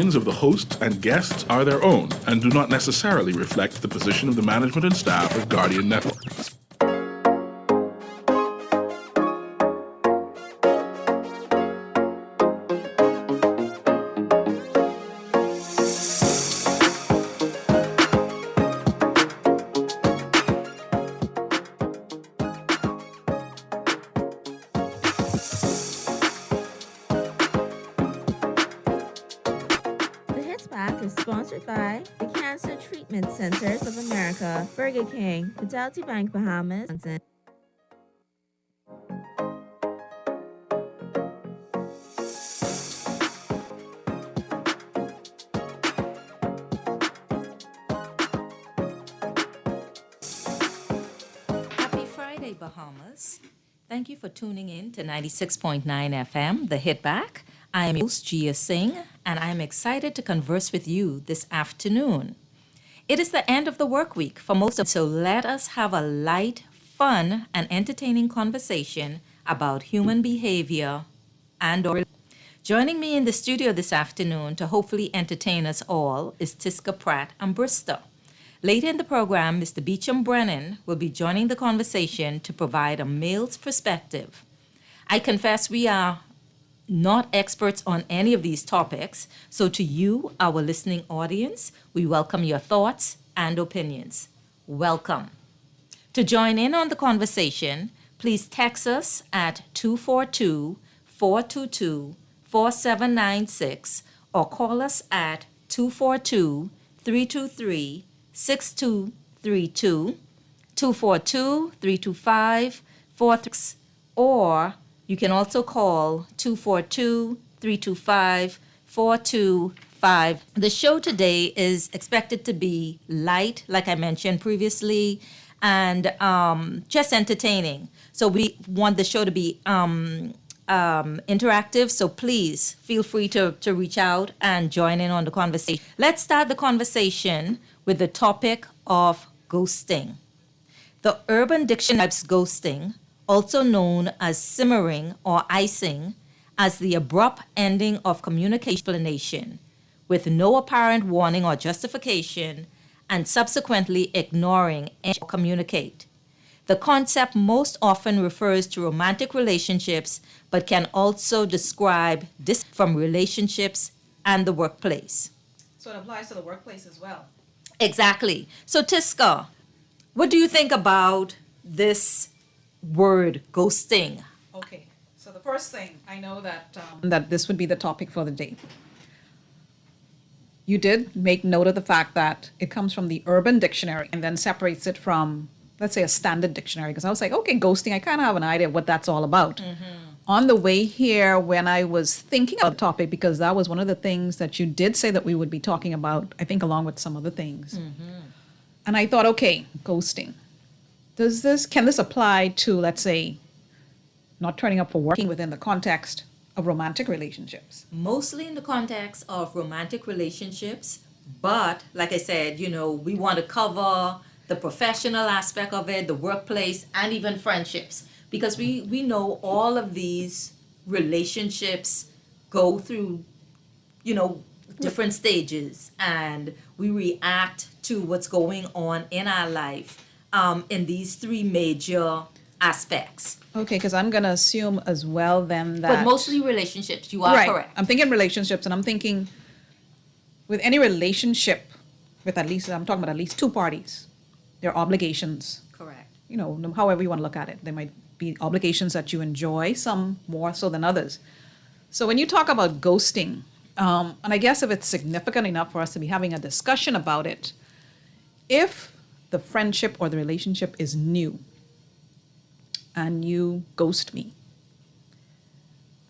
Opinions of the hosts and guests are their own and do not necessarily reflect the position of the management and staff of Guardian Network. Is sponsored by the Cancer Treatment Centers of America, Burger King, Fidelity Bank Bahamas, and Happy Friday, Bahamas. Thank you for tuning in to 96.9 FM, The Hit Back. I am your host, Gia Singh, and I am excited to converse with you this afternoon. It is the end of the work week for most of us, so let us have a light, fun, and entertaining conversation about human behavior and/or. Joining me in the studio this afternoon to hopefully entertain us all is Tiska Pratt and Bristow. Later in the program, Mr. Beecham Brennan will be joining the conversation to provide a male's perspective. I confess we are not experts on any of these topics, so to you, our listening audience, we welcome your thoughts and opinions. Welcome. To join in on the conversation, please text us at 242-422-4796 or call us at 242-323-6232, 242-325-46, or you can also call 242-325-425. The show today is expected to be light, like I mentioned previously, and just entertaining. So we want the show to be interactive, so please feel free to reach out and join in on the conversation. Let's start the conversation with the topic of ghosting. The Urban Dictionary describes ghosting, also known as simmering or icing, as the abrupt ending of communication explanation with no apparent warning or justification and subsequently ignoring any communicate. The concept most often refers to romantic relationships but can also describe distance from relationships and the workplace. So it applies to the workplace as well. Exactly. So Tiska, what do you think about this word ghosting? Okay, so the first thing, I know that this would be the topic for the day. You did make note of the fact that it comes from the Urban Dictionary and then separates it from, let's say, a standard dictionary. Because I was like, okay, ghosting, I kind of have an idea of what that's all about. Mm-hmm. On the way here, when I was thinking about the topic, because that was one of the things that you did say that we would be talking about, I think along with some other things. Mm-hmm. And I thought, okay, ghosting. Can this apply to, let's say, not turning up for working within the context of romantic relationships? Mostly in the context of romantic relationships, but like I said, we want to cover the professional aspect of it, the workplace, and even friendships, because we know all of these relationships go through, different stages, and we react to what's going on in our life in these three major aspects. Okay, because I'm going to assume as well then that... But mostly relationships, you are right. Correct. I'm thinking relationships, and I'm thinking with any relationship, I'm talking about at least two parties, there are obligations. Correct. However you want to look at it. There might be obligations that you enjoy, some more so than others. So when you talk about ghosting, and I guess if it's significant enough for us to be having a discussion about it, if the friendship or the relationship is new and you ghost me,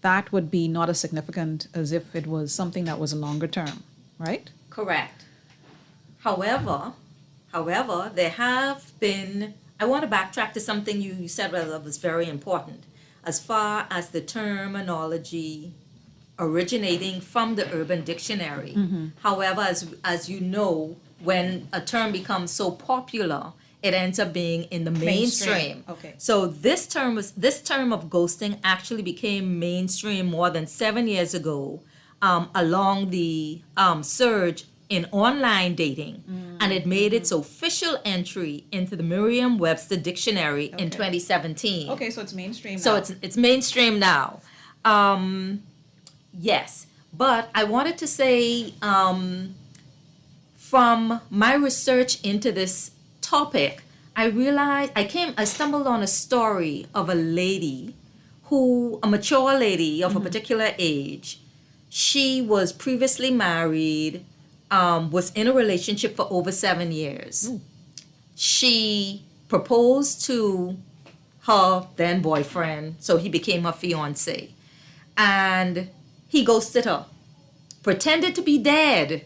that would be not as significant as if it was something that was longer term, right? Correct. However, there have been, I want to backtrack to something you said that was very important, as far as the terminology originating from the Urban Dictionary. Mm-hmm. However, as you know, when a term becomes so popular, it ends up being in the mainstream. Okay. So this term of ghosting actually became mainstream more than 7 years ago, along the surge in online dating, and it made its official entry into the Merriam-Webster dictionary in Okay. 2017. Okay, so it's mainstream So now. it's mainstream now. Yes, but I wanted to say, from my research into this topic, I realized I stumbled on a story of a lady a mature lady of a particular age. She was previously married, was in a relationship for over 7 years. She proposed to her then boyfriend, so he became her fiance. And he ghosted her, pretended to be dead.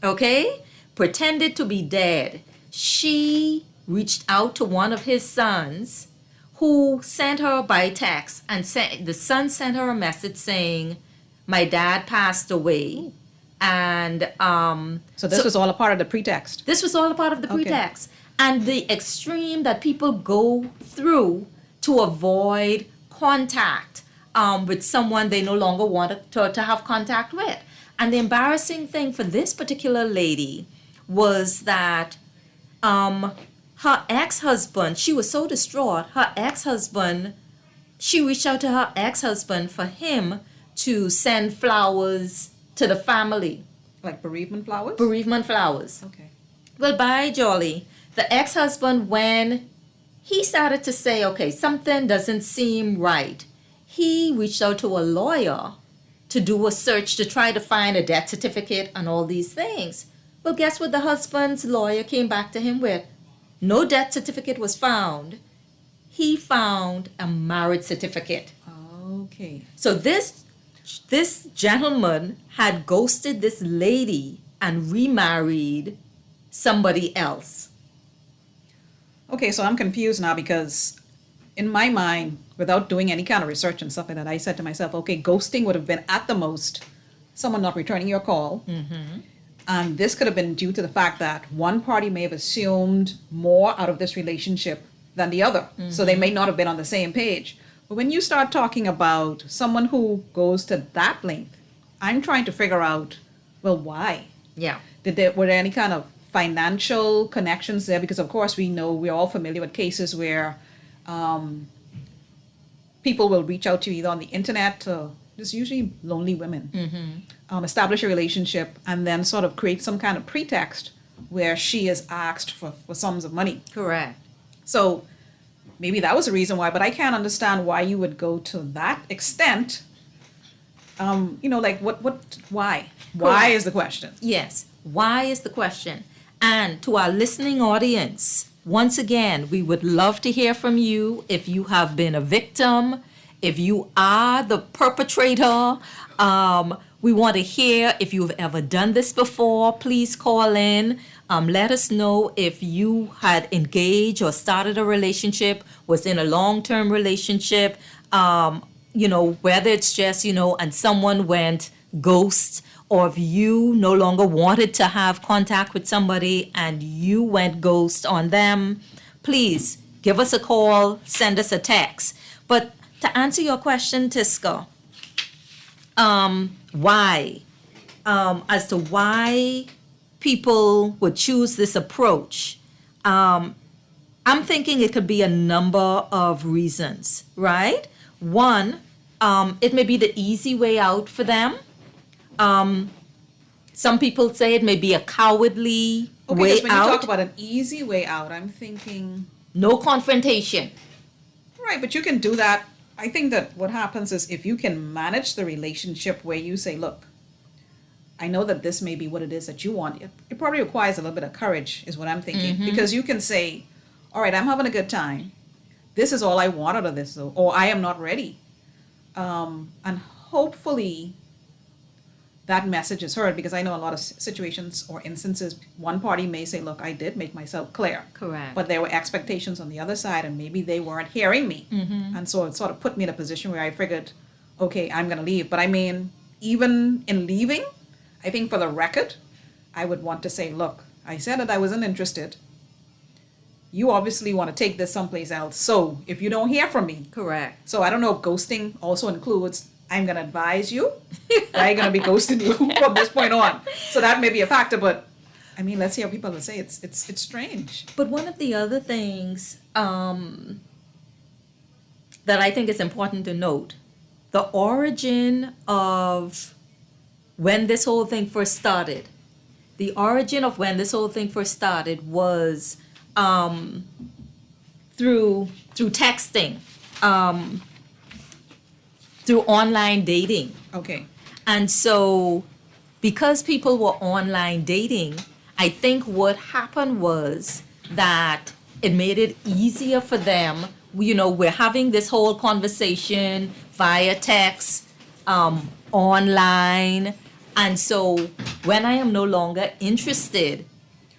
Okay? Pretended to be dead. She reached out to one of his sons, who sent her by text, and the son sent her a message saying, "My dad passed away." And So this was all a part of the pretext. this was all a part of the Okay. pretext. And the extreme that people go through to avoid contact with someone they no longer want to have contact with. And the embarrassing thing for this particular lady was that her ex-husband, she was so distraught, she reached out to her ex-husband for him to send flowers to the family, Like bereavement flowers? bereavement flowers. Okay. Well, by Jolly, the ex-husband, when he started to say, okay, something doesn't seem right, he reached out to a lawyer to do a search to try to find a death certificate and all these things. Well, guess what the husband's lawyer came back to him with? No death certificate was found. He found a marriage certificate. Okay. So this gentleman had ghosted this lady and remarried somebody else. Okay, so I'm confused now because in my mind, without doing any kind of research and stuff like that, I said to myself, okay, ghosting would have been at the most someone not returning your call. And this could have been due to the fact that one party may have assumed more out of this relationship than the other. So they may not have been on the same page. But when you start talking about someone who goes to that length, I'm trying to figure out, well, why? Yeah. Were there any kind of financial connections there? Because of course we're all familiar with cases where people will reach out to you either on the internet, there's usually lonely women, establish a relationship and then sort of create some kind of pretext where she is asked for sums of money. Correct. So maybe that was the reason why, but I can't understand why you would go to that extent. Like why? Why is the question? Yes. Why is the question? And to our listening audience, once again, we would love to hear from you if you have been a victim, if you are the perpetrator. We want to hear if you've ever done this before. Please call in. Let us know if you had engaged or started a relationship, was in a long-term relationship, whether it's just, and someone went ghost, or if you no longer wanted to have contact with somebody and you went ghost on them. Please give us a call, send us a text. But to answer your question, Tisca, why? As to why people would choose this approach, I'm thinking it could be a number of reasons, right? One, it may be the easy way out for them. Some people say it may be a cowardly Okay, way because when you out. talk about an easy way out, I'm thinking, No confrontation. right, but you can do that. I think that what happens is if you can manage the relationship where you say, look, I know that this may be what it is that you want. It probably requires a little bit of courage, is what I'm thinking. Because you can say, all right, I'm having a good time. This is all I want out of this, or I am not ready. And hopefully that message is heard, because I know a lot of situations or instances, one party may say, look, I did make myself clear. Correct. But there were expectations on the other side, and maybe they weren't hearing me. And so it sort of put me in a position where I figured, okay, I'm going to leave. But I mean, even in leaving, I think for the record, I would want to say, look, I said that I wasn't interested. You obviously want to take this someplace else. So if you don't hear from me, Correct. so I don't know if ghosting also includes, I'm going to advise you. I'm going to be ghosting you from this point on. So that may be a factor, but I mean, let's see how people will say it's strange. But one of the other things that I think is important to note, the origin of when this whole thing first started, was through texting, through online dating. Okay. And so, because people were online dating, I think what happened was that it made it easier for them. You know, we're having this whole conversation via text, online. And so, when I am no longer interested,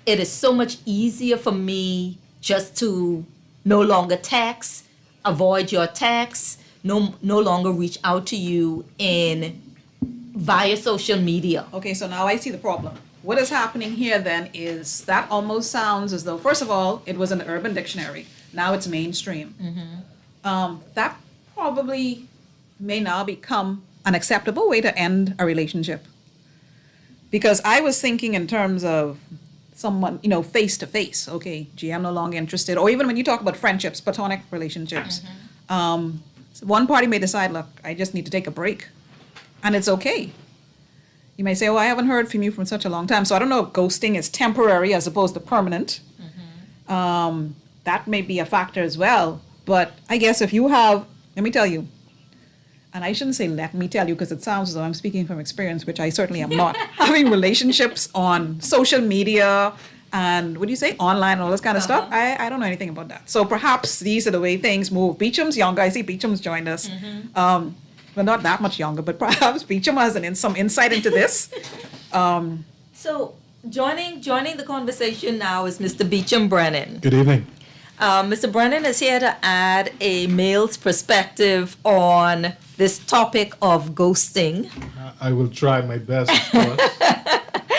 it is so much easier for me just to no longer text, avoid your text, no longer reach out to you via social media. Okay, so now I see the problem. What is happening here then is that almost sounds as though, first of all, it was in the Urban Dictionary. Now it's mainstream. That probably may now become an acceptable way to end a relationship. Because I was thinking in terms of someone, face to face. Okay, gee, I'm no longer interested. Or even when you talk about friendships, platonic relationships, one party may decide, look, I just need to take a break. And it's okay. You may say, oh, I haven't heard from you for such a long time. So I don't know if ghosting is temporary as opposed to permanent. That may be a factor as well. But I guess if you have, let me tell you, and I shouldn't say let me tell you because it sounds as though I'm speaking from experience, which I certainly am not. Having relationships on social media and what do you say, online and all this kind of stuff, I don't know anything about that. So perhaps these are the way things move. Beecham's younger. I see Beecham's joined us. Well, not that much younger, but perhaps Beecham has some insight into this. So joining the conversation now is Mr. Beecham Brennan. Good evening. Mr. Brennan is here to add a male's perspective on this topic of ghosting. I will try my best, of course.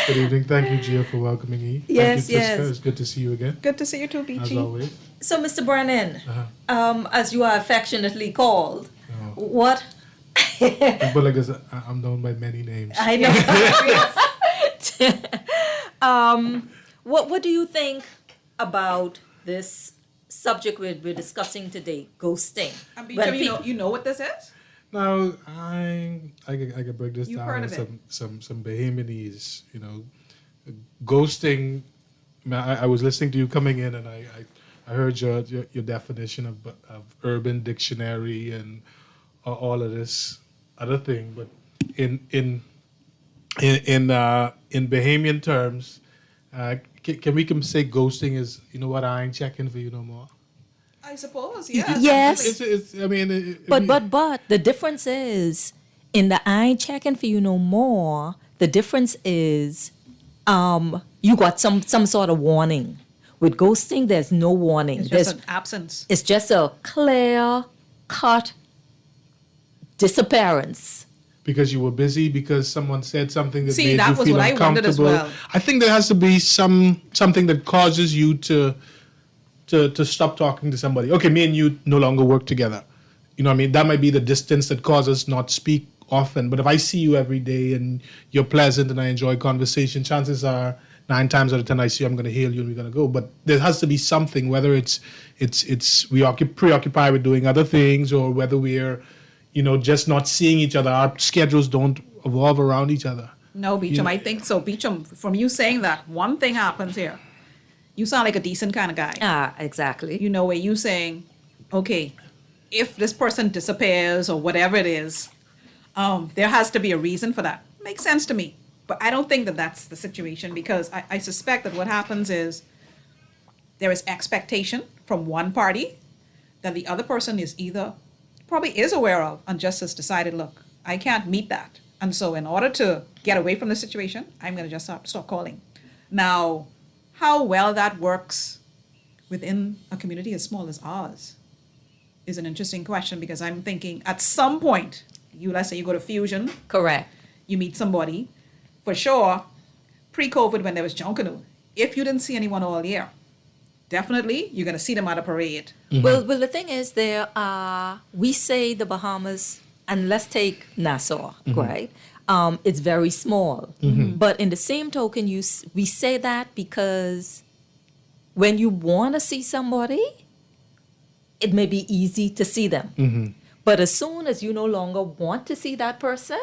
Good evening. Thank you, Gia, for welcoming me. Yes, Thank you, yes. Trista. It's good to see you again, Good to see you too, as Beechy. always. So, Mr. Brennan, as you are affectionately called, what? But like this, I'm known by many names. I know. What do you think about this subject we're discussing today, ghosting? And When Beecham, peop- you know what this is? Now, I can break this You've down heard in of some Bahamianese, ghosting. I was listening to you coming in, and I heard your definition of Urban Dictionary and all of this other thing, but in Bahamian terms, can we say ghosting is, you know what, I ain't checking for you no more. I suppose, yes. Yes. But But the difference is, in the I ain't checking for you no more, the difference is you got some sort of warning. With ghosting, there's no warning. It's just an absence. It's just a clear cut disappearance. because you were busy, because someone said something that See, made that you was feel what I wondered as uncomfortable. well. I think there has to be something that causes you to stop talking to somebody. Okay, me and you no longer work together. You know what I mean? That might be the distance that causes not speak often. But if I see you every day and you're pleasant and I enjoy conversation, chances are 9 times out of 10 I see you, I'm going to hail you and we're going to go. But there has to be something, whether it's we are preoccupied with doing other things, or whether we're just not seeing each other. Our schedules don't evolve around each other. No, Beecham, I think so. Beecham, from you saying that, one thing happens here. You sound like a decent kind of guy. Exactly. Where you saying, okay, if this person disappears or whatever it is, there has to be a reason for that. Makes sense to me. But I don't think that that's the situation, because I suspect that what happens is there is expectation from one party that the other person is probably is aware of, and just has decided, look, I can't meet that. And so in order to get away from the situation, I'm going to just stop calling. Now, how well that works within a community as small as ours is an interesting question, because I'm thinking at some point, let's say you go to Fusion, Correct. you meet somebody, for sure, pre-COVID when there was Junkanoo, if you didn't see anyone all year, definitely you're going to see them at a parade. Well, the thing is, we say the Bahamas and let's take Nassau, right? It's very small. But in the same token, we say that because when you want to see somebody, it may be easy to see them. But as soon as you no longer want to see that person,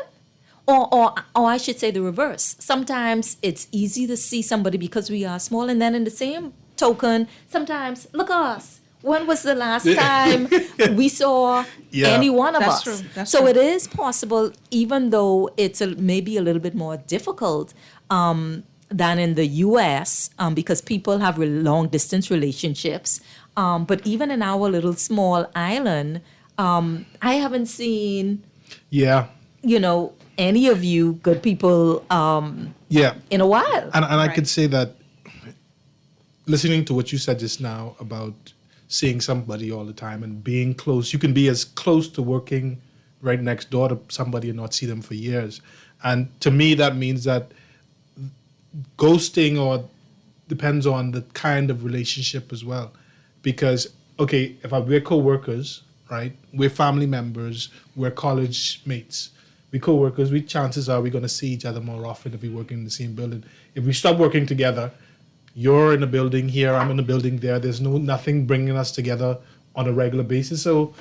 or I should say the reverse, sometimes it's easy to see somebody because we are small, and then in the same token, sometimes, look at us. When was the last time we saw any one of us? That's true. That's so true. it is possible, even though it's maybe a little bit more difficult than in the U.S. Because people have long distance relationships. But even in our little small island, I haven't seen, Yeah. any of you good people Yeah. in a while. And I Right. could say that listening to what you said just now about seeing somebody all the time and being close, you can be as close to working right next door to somebody and not see them for years. And to me, that means that ghosting or depends on the kind of relationship as well. Because, okay, we're co-workers, right? We're family members, we're college mates. We're co-workers, chances are we're going to see each other more often if we work in the same building. If we stop working together, you're in a building here, I'm in a building there. There's nothing bringing us together on a regular basis. So,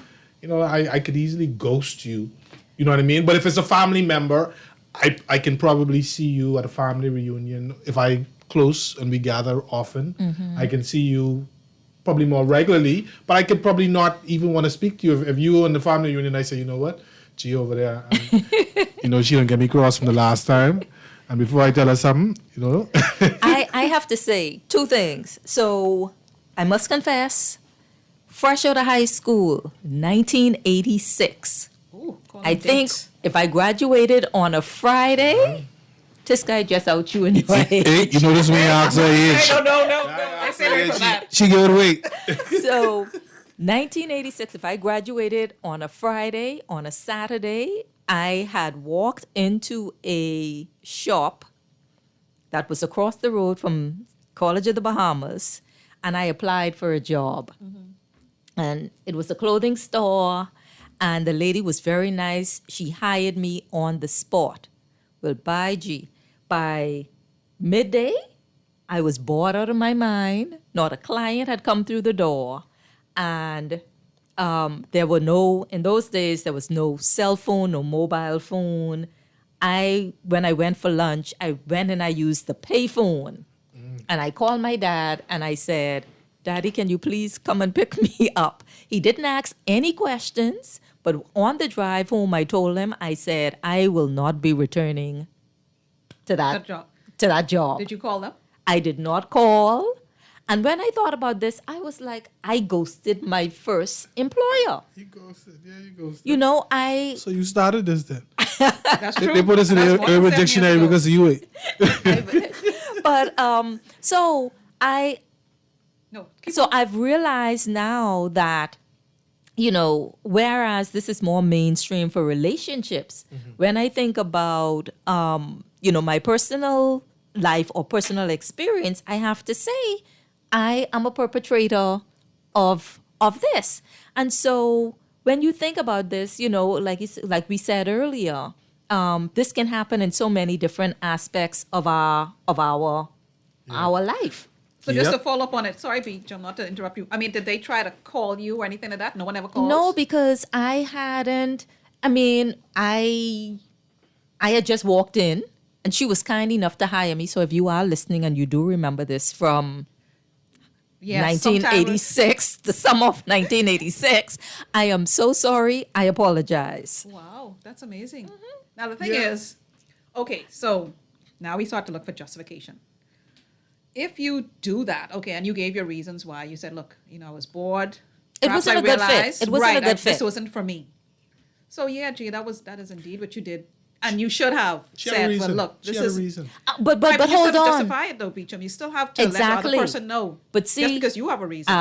I could easily ghost you. You know what I mean? But if it's a family member, I can probably see you at a family reunion. If I close and we gather often, I can see you probably more regularly. But I could probably not even want to speak to you. If you in the family reunion, I say, you know what? G over there, she don't get me cross from the last time. And before I tell her something, I have to say two things. So I must confess, fresh out of high school, 1986. Ooh, call I them think dates. if I graduated on a Friday, this guy just out you anyway. hey, you notice when you ask her age, No. I say that for that. she give it away. So 1986, if I graduated on a Friday, on a Saturday, I had walked into a shop that was across the road from College of the Bahamas, and I applied for a job. And it was a clothing store, and the lady was very nice. She hired me on the spot. Well, by midday, I was bored out of my mind. Not a client had come through the door. And in those days, there was no cell phone, no mobile phone. When I went for lunch, I went and I used the payphone. And I called my dad and I said, Daddy, can you please come and pick me up? He didn't ask any questions, but on the drive home, I told him, I said, I will not be returning to That job. that job. Did you call them? I did not call. And when I thought about this, I was like, I ghosted my first employer. You ghosted. Yeah, you ghosted. So you started this then? That's true. They put us in That's the more than Urban 7 years Dictionary ago. because of you. But so No. Keep So I've realized now that, whereas this is more mainstream for relationships, when I think about, my personal life or personal experience, I have to say I am a perpetrator of this. And so when you think about this, like we said earlier, this can happen in so many different aspects of our life. So just to Yep. follow up on it, sorry, Beach, not to interrupt you. I mean, did they try to call you or anything like that? No one ever called? No, because I hadn't. I had just walked in, and she was kind enough to hire me. So if you are listening and you do remember this from Yes, sometime 1986, the summer of 1986, I am so sorry. I apologize. Wow, that's amazing. Now, the thing Yeah. is, okay, so now we start to look for justification. If you do that, okay, and you gave your reasons why, you said, look, I was bored. It Perhaps wasn't I a good fit. realized, It wasn't a right, good This fit. wasn't for me. So yeah, G, that is indeed what you did. And you should have She had a said, reason. well, look, She this had a is... reason. But Right, you hold still on. justify it though, Beecham. You still have to let the Exactly. other person know. But see- just because you have a reason.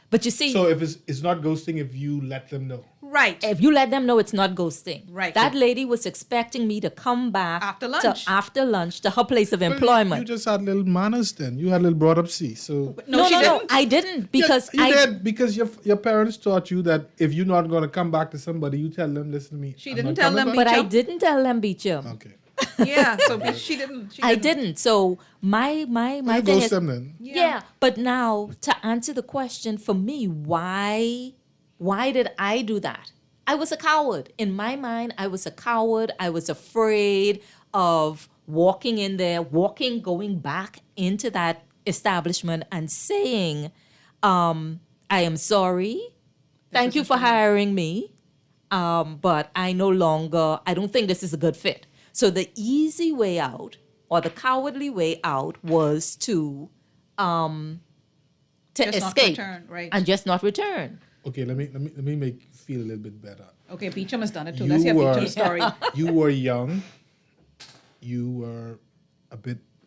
But you see, So if it's not ghosting if you let them know. Right. If you let them know, it's not ghosting. Right. That lady was expecting me to come back After lunch. after lunch to her place of Well, employment. You just had little manners then. You had a little brought up C. So No, she didn't. I didn't because you did because your parents taught you that if you're not going to come back to somebody, you tell them, listen to me. She I'm didn't not tell coming them, back." But I Beecham. didn't tell them, Beecham. Okay. Yeah. So she didn't. I didn't. So my You thing ghost is, them then. yeah. But now to answer the question for me, why did I do that? I was a coward. In my mind, I was a coward. I was afraid of walking in there, going back into that establishment and saying, I am sorry. Thank you for hiring me. But I don't think this is a good fit. So the easy way out or the cowardly way out was to Just not escape return, right. and just not return. Okay, let me make you feel a little bit better. Okay, Beecham has done it too. You Let's hear were- Beecham's story. You were young. You were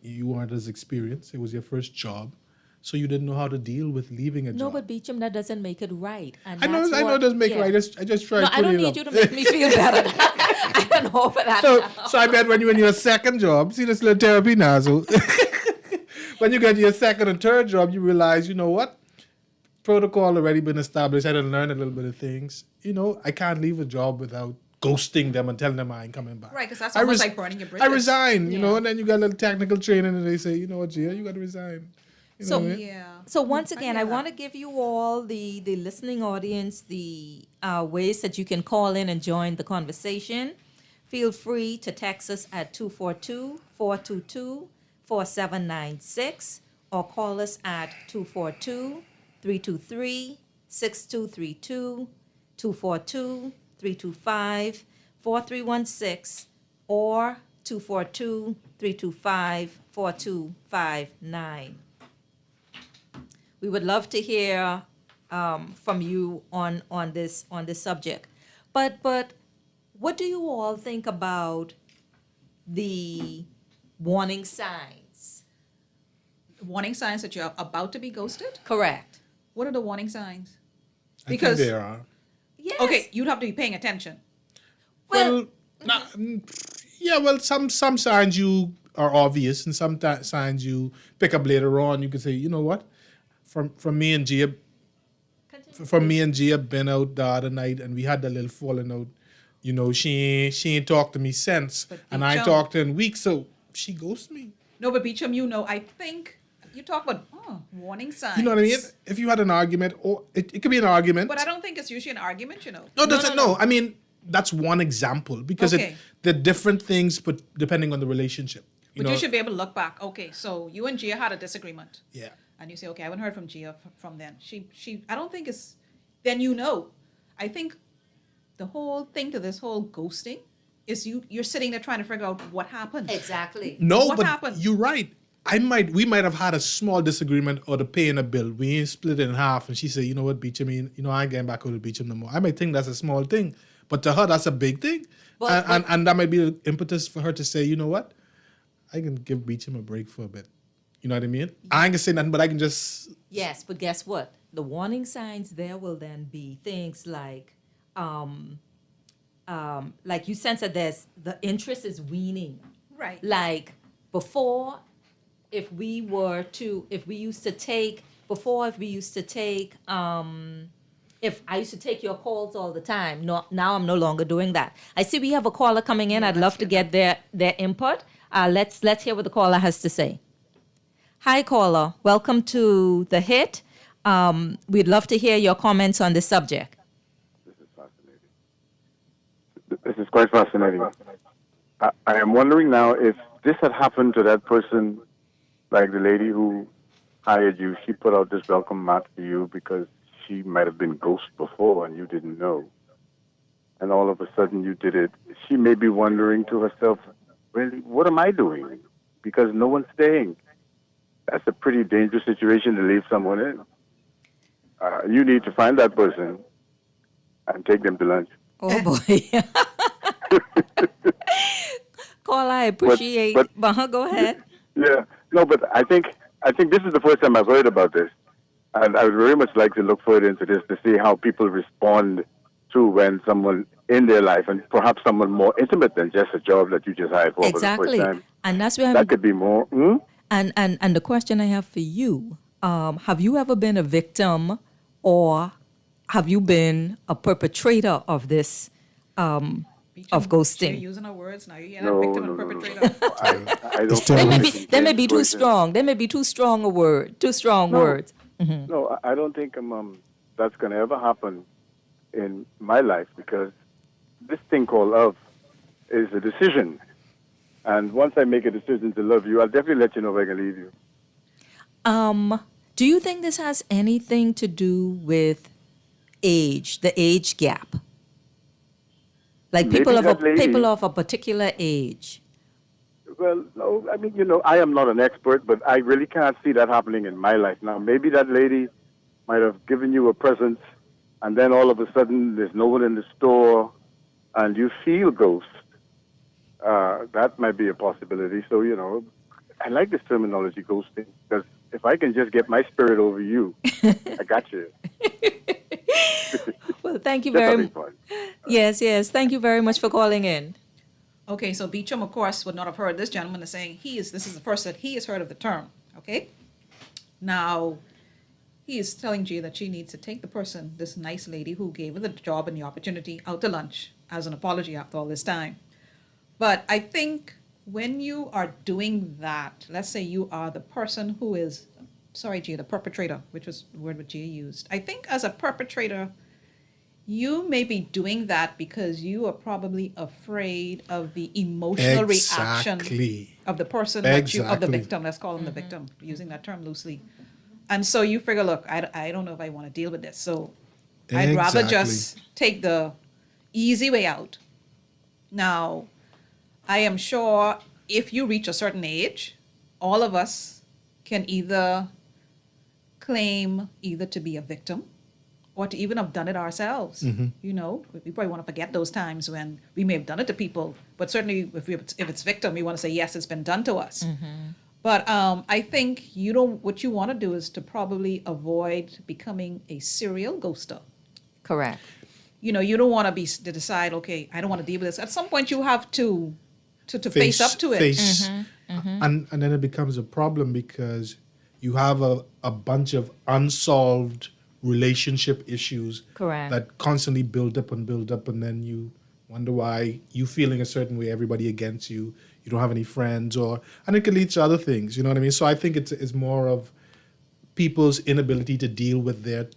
you weren't as experienced. It was your first job. So you didn't know how to deal with leaving a job. No, but Beecham, that doesn't make it right. And I know it doesn't make it right. I just try No, to I put don't it need up. you to make me feel better. I don't know for that. So I bet when you're in your second job, see this little therapy nozzle. When you get to your second and third job, you realize, you know what? Protocol already been established. I done learned a little bit of things. You know, I can't leave a job without ghosting them and telling them I ain't coming back. Right, 'cause that's I almost like burning your bridges. I resign, you know, Yeah. and then you got a little technical training and they say, you know what, Gia, you got to resign. You know So- what I mean? Yeah. So once again, I hear that. want to give you all the listening audience the ways that you can call in and join the conversation. Feel free to text us at 242-422-4796 or call us at 242-323-6232, 242-325-4316 or 242-325-4259. We would love to hear from you on this subject. But what do you all think about the warning signs? Warning signs that you're about to be ghosted? Correct. What are the warning signs? I think Because there are. Yes. okay, you'd have to be paying attention. Well, Yeah, well, some signs you are obvious, and some signs you pick up later on. You can say, you know what, from me and Gia, been out the other night, and we had that little falling out. You know, she ain't talked to me since, But and I ain't Beecham- talked to her in weeks, so she ghosted me. No, but Beecham, I think you talk about warning signs. You know what I mean? If you had an argument, or it could be an argument. But I don't think it's usually an argument, No, no. I mean, that's one example because Okay. they're different things, but depending on the relationship. But you should be able to look back. Okay, so you and Gia had a disagreement. Yeah. And you say, okay, I haven't heard from Gia from then. She, I don't think it's, then you know. I think the whole thing to this whole ghosting is you're sitting there trying to figure out what happened. exactly. No, What but happened? you're right. We might have had a small disagreement or the paying a bill. We ain't split it in half, and she said, you know what, Beecham, I ain't getting back over to Beecham no more. I might think that's a small thing, but to her, that's a big thing. But- And that might be the impetus for her to say, you know what, I can give Beecham a break for a bit. You know what I mean? I ain't gonna say nothing, but I can just. Yes, but guess what? The warning signs there will then be things like you sense that the interest is weaning. Right. Like before, if we used to take, if I used to take your calls all the time, no, now I'm no longer doing that. I see we have a caller coming in. I'd love to get their input. Let's hear what the caller has to say. Hi, caller. Welcome to The Hit. We'd love to hear your comments on this subject. This is quite fascinating. I am wondering now if this had happened to that person, like the lady who hired you. She put out this welcome mat for you because she might have been ghosted before and you didn't know. And all of a sudden you did it. She may be wondering to herself, really, what am I doing? Because no one's staying. That's a pretty dangerous situation to leave someone in. You need to find that person and take them to lunch. Oh, boy. Caller, I appreciate. but- Go ahead. Yeah, no, but I think this is the first time I've heard about this, and I would very much like to look further into this to see how people respond to when someone in their life, and perhaps someone more intimate than just a job that you just hired for the first Exactly. time, And that's where that could be more. and the question I have for you, have you ever been a victim or have you been a perpetrator of this of You're ghosting? using our words now. You're No, a victim no, and no, no, perpetrator. I don't. They may be too strong. They may be too strong a word, too strong No. words. No, I don't think that's going to ever happen in my life, because this thing called love is a decision. And once I make a decision to love you, I'll definitely let you know if I can leave you. Do you think this has anything to do with age, the age gap? Like Maybe people of that lady- people of a particular age. Well, no, I mean, I am not an expert, but I really can't see that happening in my life. Now, maybe that lady might have given you a present, and then all of a sudden there's no one in the store, and you feel ghost. That might be a possibility. So, I like this terminology, ghosting, because if I can just get my spirit over you, I got you. Well, thank you Just very having much. fun. Yes. Thank you very much for calling in. Okay, so Beecham, of course, would not have heard this gentleman is saying this is the first that he has heard of the term. Okay? Now, he is telling G that she needs to take the person, this nice lady who gave her the job and the opportunity, out to lunch as an apology after all this time. But I think when you are doing that, let's say you are the person who is, sorry, G, the perpetrator, which was the word that G used. I think as a perpetrator, you may be doing that because you are probably afraid of the emotional reaction Exactly. of the person of the Exactly. victim. Let's call him the victim, using that term loosely. And so you figure, look, I don't know if I want to deal with this. So I'd rather Exactly. just take the easy way out. Now, I am sure if you reach a certain age, all of us can either claim either to be a victim or to even have done it ourselves. We probably want to forget those times when we may have done it to people, but certainly if it's victim, we want to say, yes, it's been done to us. But I think what you want to do is to probably avoid becoming a serial ghoster. Correct. You don't want to decide, okay, I don't want to deal with this. At some point you have to face up to it. Face. And then it becomes a problem because you have a bunch of unsolved relationship issues Correct. that constantly build up, and then you wonder why you feeling a certain way, everybody against you, you don't have any friends, and it can lead to other things, you know what I mean? So I think it's more of people's inability to deal with their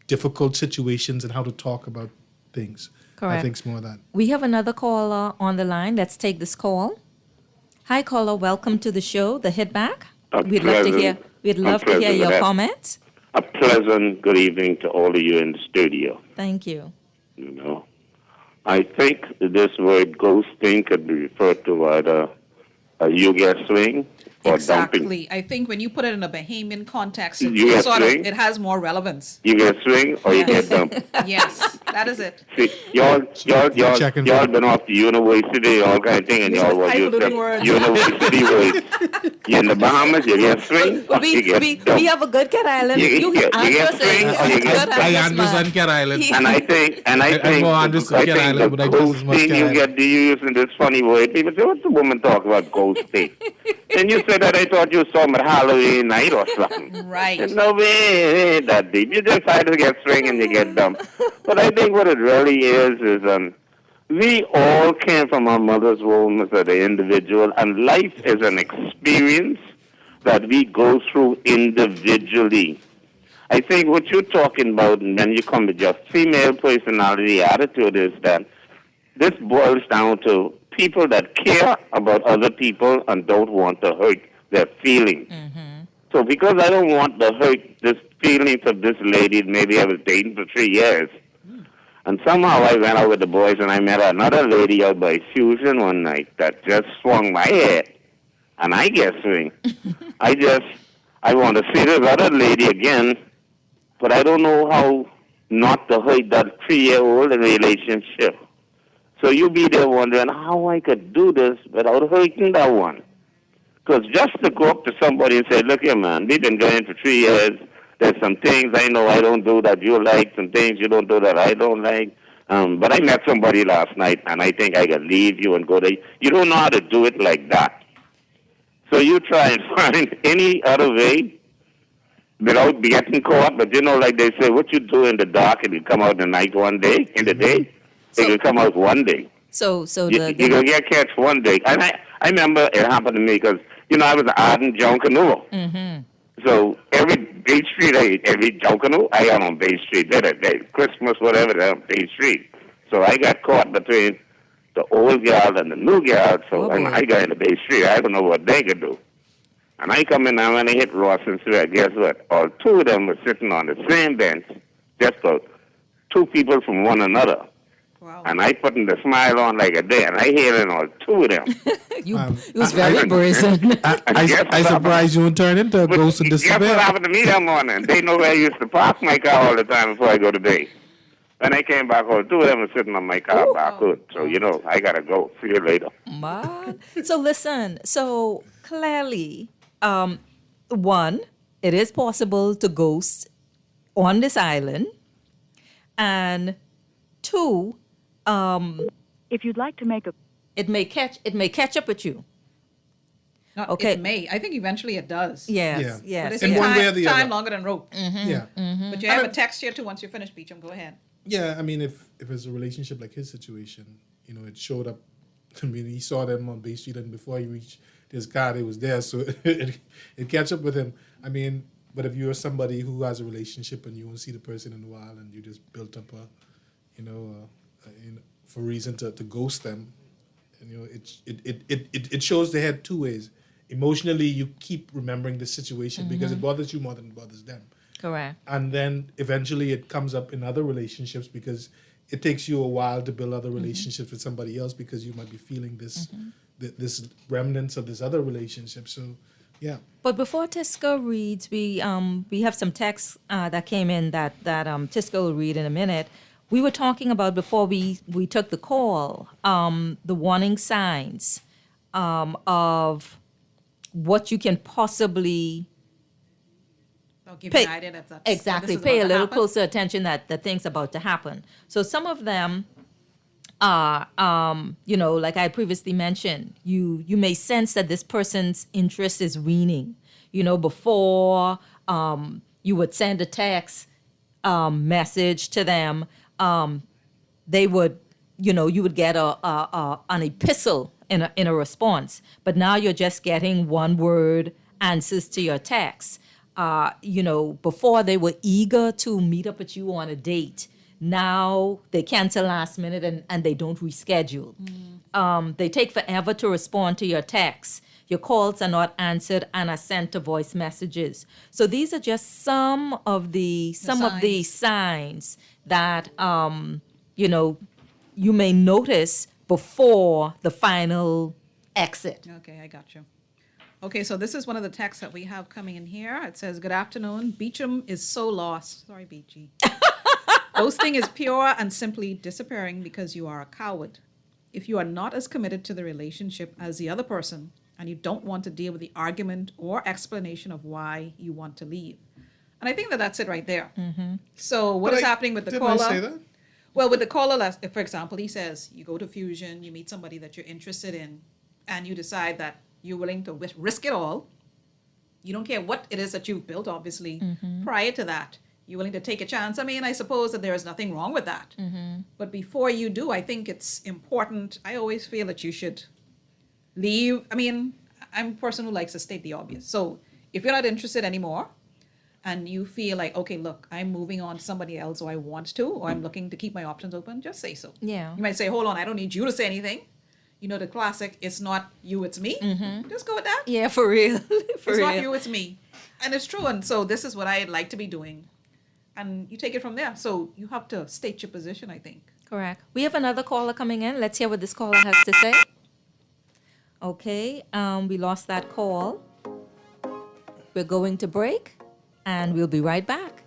difficult situations and how to talk about things. Correct. I think it's more of that. We have another caller on the line. Let's take this call. Hi, caller. Welcome to the show, The Hit Back. We'd love to hear your pleasant. comments. A pleasant good evening to all of you in the studio. Thank you. I think this word ghosting could be referred to either a you get swing or dumping. Exactly. I think when you put it in a Bahamian context, You get swing? it has more relevance. You get swing or you get dumped. Yes, that is it. See, y'all checking been off the university, all kind of thing, and y'all was Highfalutin words. university words. You in the Bahamas, you get swing or you get We dumped. have a good Cat Island. You get swing or you get I understand Cat Island. And I think more understood Cat Island, the but I just as much ghosting Cat you Island. get to using this funny word. People say, what's the woman talk about ghosting? And you said that I thought you saw me at Halloween night or something. Right. And no, way, ain't that deep. You just try to get string and you get dumped. But I think what it really is we all came from our mother's womb as an individual, and life is an experience that we go through individually. I think what you're talking about when you come with your female personality attitude is that this boils down to people that care about other people and don't want to hurt their feelings. So because I don't want to hurt the feelings of this lady, maybe I was dating for 3 years, and somehow I went out with the boys and I met another lady out by Fusion one night that just swung my head, and I get swing. I want to see this other lady again, but I don't know how not to hurt that 3-year-old relationship. So you be there wondering how I could do this without hurting that one. Because just to go up to somebody and say, look here, man, we've been going for 3 years. There's some things I know I don't do that you like, some things you don't do that I don't like. But I met somebody last night, and I think I could leave you and go there. You don't know how to do it like that. So you try and find any other way without getting caught. But you know, like they say, what you do in the dark, it will come out in the night one day. In the day, it will come out one day. So You're going to get catch one day. And I remember it happened to me because, you know, I was an ardent Junkanoo. Mm-hmm. So every Bay Street, every Junkanoo, I got on Bay Street. They Christmas, whatever, they're on Bay Street. So I got caught between the old girl and the new girl. So and I got in the Bay Street. I don't know what they could do. And I come in now and I hit Ross and Square. Guess what? All two of them were sitting on the same bench, just about 2 people from one another. Wow. And I putting the smile on like a day, and I hearing all 2 of them. It was very brazen. I surprised you and turned into a ghost and Guess what disappeared. happened to me that morning? They know where I used to park my car all the time before I go to bed. When I came back home, 2 of them were sitting on my car back hood. So, you know, I got to go. See you later. Man. So listen, so clearly, one, it is possible to ghost on this island. And 2, If you'd like to make a it may catch up with you. Not, Okay. It may. I think eventually it does. Yes, Yeah. But yes. it's In yes. one way or the time other. longer than rope. Yeah. But you have a text here too once you finish, Beecham. Go ahead. Yeah, I mean, if it's a relationship like his situation, you know, it showed up. I mean, he saw them on Bay Street, and before he reached his car, they was there, so it catch up with him. I mean, but if you're somebody who has a relationship and you won't see the person in a while, and you just built up for reason to ghost them, and you know, it shows they had 2 ways. Emotionally, you keep remembering the situation because it bothers you more than it bothers them. Correct. And then eventually it comes up in other relationships because it takes you a while to build other relationships with somebody else because you might be feeling this remnants of this other relationship. So, yeah. But before Tisco reads, we have some text that came in that Tisco will read in a minute. We were talking about before we took the call, the warning signs of what you can possibly I'll give pay, you an idea that exactly this is pay about a to little happen. closer attention that things about to happen. So some of them are, like I previously mentioned, you may sense that this person's interest is waning. You know, before you would send a text message to them, they would, you would get an epistle in a response. But now you're just getting one word answers to your text. Before they were eager to meet up with you on a date. Now they cancel last minute and they don't reschedule. They take forever to respond to your texts. Your calls are not answered and are sent to voice messages. So these are just some of the signs that you may notice before the final exit. Okay, I got you. Okay, so this is one of the texts that we have coming in here. It says, "Good afternoon. Beecham is so lost." Sorry, Beachy. Ghosting is pure and simply disappearing because you are a coward. If you are not as committed to the relationship as the other person and you don't want to deal with the argument or explanation of why you want to leave. And I think that that's it right there. So what is happening with the Didn't caller? I say that? Well, with the caller, for example, he says you go to Fusion, you meet somebody that you're interested in, and you decide that you're willing to risk it all. You don't care what it is that you've built, obviously, prior to that. You're willing to take a chance. I mean, I suppose that there is nothing wrong with that. But before you do, I think it's important. I always feel that you should leave. I mean, I'm a person who likes to state the obvious. So if you're not interested anymore, and you feel like, okay, look, I'm moving on to somebody else, or I want to, or I'm looking to keep my options open, just say so. Yeah. You might say, hold on, I don't need you to say anything. You know, the classic, it's not you, it's me. Just go with that. Yeah, for real. It's not you, it's me. And it's true. And so this is what I'd like to be doing. And you take it from there. So you have to state your position, I think. Correct. We have another caller coming in. Let's hear what this caller has to say. Okay, we lost that call. We're going to break, and we'll be right back.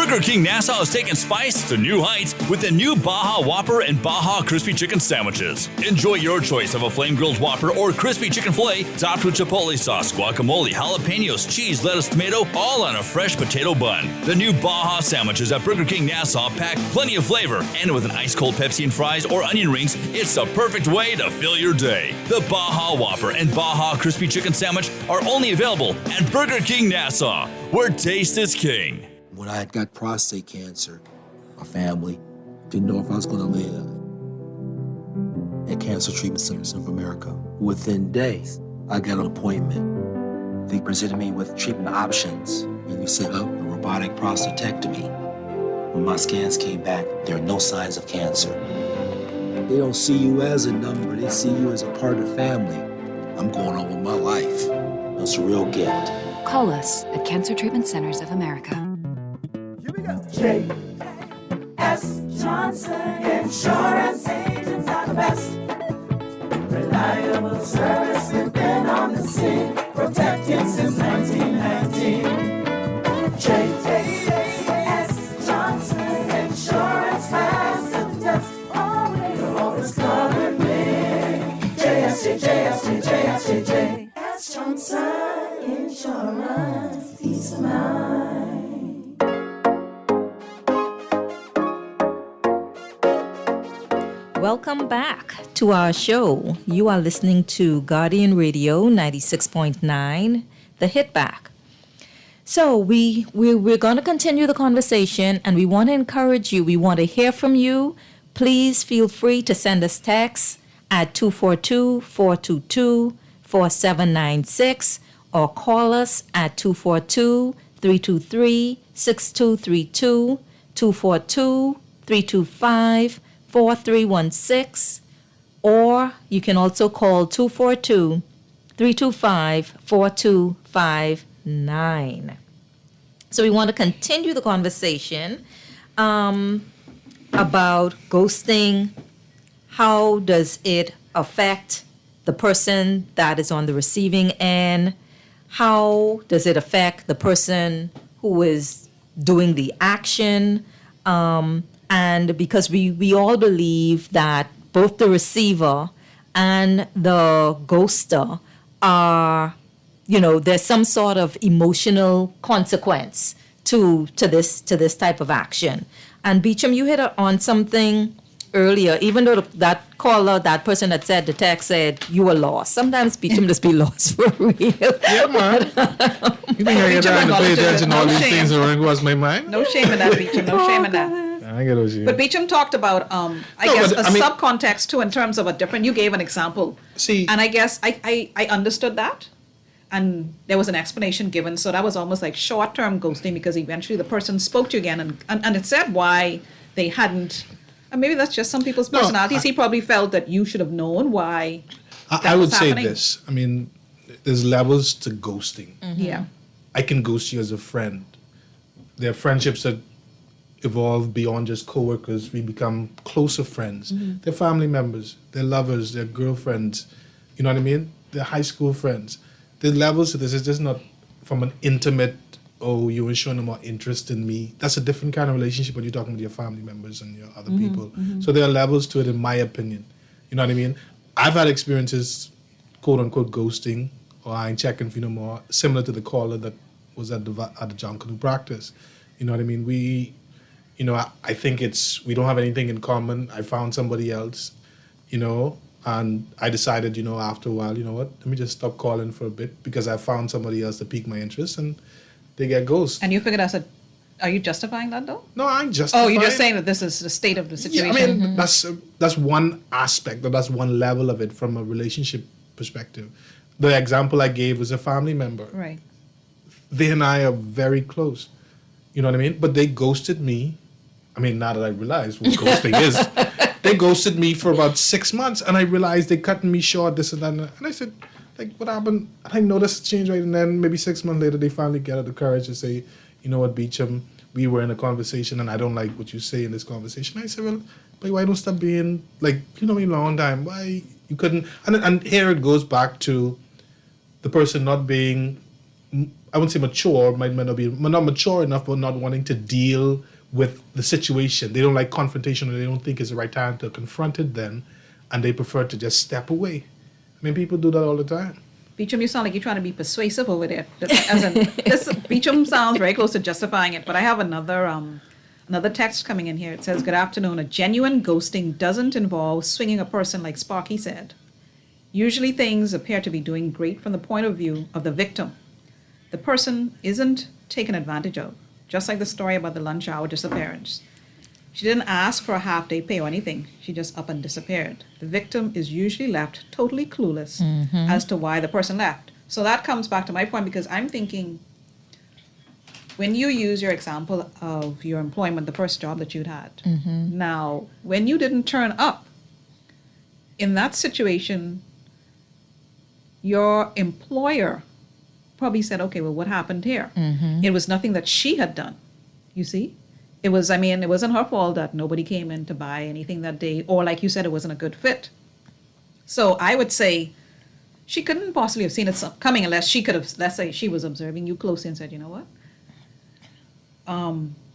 Burger King Nassau is taking spice to new heights with the new Baja Whopper and Baja Crispy Chicken Sandwiches. Enjoy your choice of a flame grilled Whopper or crispy chicken fillet topped with chipotle sauce, guacamole, jalapenos, cheese, lettuce, tomato, all on a fresh potato bun. The new Baja sandwiches at Burger King Nassau pack plenty of flavor, and with an ice cold Pepsi and fries or onion rings, it's the perfect way to fill your day. The Baja Whopper and Baja Crispy Chicken Sandwich are only available at Burger King Nassau, where taste is king. When I had got prostate cancer, my family didn't know if I was going to live at Cancer Treatment Centers of America. Within days, I got an appointment. They presented me with treatment options, and we set up a robotic prostatectomy. When my scans came back, there are no signs of cancer. They don't see you as a number, they see you as a part of the family. I'm going on with my life. It's a real gift. Call us at Cancer Treatment Centers of America. J.S. Johnson Insurance Agents are the best. Reliable service, we've been on the scene, protecting since 1919. J.S. Johnson Insurance has the test. You'll always cover me. J.S. Johnson Insurance, peace of mind. Welcome back to our show. You are listening to Guardian Radio 96.9, The Hit Back. So we're going to continue the conversation, and we want to encourage you. We want to hear from you. Please feel free to send us texts at 242-422-4796 or call us at 242-323-6232, 242-325-4316, or you can also call 242-325-4259. So we want to continue the conversation about ghosting. How does it affect the person that is on the receiving end? How does it affect the person who is doing the action? And because we all believe that both the receiver and the ghoster are, there's some sort of emotional consequence to this type of action. And Beecham, you hit on something earlier, even though that caller, that person that said the text said you were lost. Sometimes Beecham just be lost for real. Yeah, man. You think I get down to pay attention to all these things that run across my mind? No shame in that, Beecham. No shame in that. I get what you But Beecham talked about, subcontext too, in terms of you gave an example. See. And I guess I understood that. And there was an explanation given. So that was almost like short-term ghosting, because eventually the person spoke to you again and it said why they hadn't. And maybe that's just some people's personalities. He probably felt that you should have known why I would say this. I mean, there's levels to ghosting. Mm-hmm. Yeah. I can ghost you as a friend. There are friendships that evolve beyond just coworkers. We become closer friends. Mm-hmm. They're family members. They're lovers. They're girlfriends. You know what I mean? They're high school friends. There's levels to this. It's just not from an intimate, you were showing more interest in me. That's a different kind of relationship when you're talking with your family members and your other people. Mm-hmm. So there are levels to it, in my opinion. You know what I mean? I've had experiences, quote unquote, ghosting, or I ain't checking for no more, similar to the caller that was at the John Canoe practice. You know what I mean? I think we don't have anything in common. I found somebody else, and I decided, after a while, you know what, let me just stop calling for a bit, because I found somebody else to pique my interest, and they get ghosted. And you figured are you justifying that though? No, I'm justifying. Oh, you're just saying that this is the state of the situation. Yeah, I mean, that's one aspect, or that's one level of it from a relationship perspective. The example I gave was a family member. Right. They and I are very close. You know what I mean? But they ghosted me. I mean, now that I realize what ghosting is, they ghosted me for about 6 months, and I realized they cutting me short, this and that. And I said, what happened? And I noticed a change, right? And then maybe 6 months later, they finally get the courage to say, you know what, Beecham, we were in a conversation, and I don't like what you say in this conversation. I said, well, but why don't stop being, you know me a long time. Why you couldn't? And here it goes back to the person not being I wouldn't say mature, might not be not mature enough, but not wanting to deal with the situation. They don't like confrontation, or they don't think it's the right time to confront it then, and they prefer to just step away. I mean, people do that all the time. Beecham, you sound like you're trying to be persuasive over there. As in, this Beecham sounds very close to justifying it, but I have another text coming in here. It says, "Good afternoon. A genuine ghosting doesn't involve swinging a person like Sparky said. Usually things appear to be doing great from the point of view of the victim. The person isn't taken advantage of, just like the story about the lunch hour disappearance. She didn't ask for a half-day pay or anything. She just up and disappeared. The victim is usually left totally clueless as to why the person left." So that comes back to my point, because I'm thinking, when you use your example of your employment, the first job that you'd had, now, when you didn't turn up, in that situation, your employer probably said, okay, well, what happened here? It was nothing that she had done, you see? It wasn't her fault that nobody came in to buy anything that day, or like you said, it wasn't a good fit. So I would say she couldn't possibly have seen it coming unless she could have, let's say she was observing you closely and said, you know what?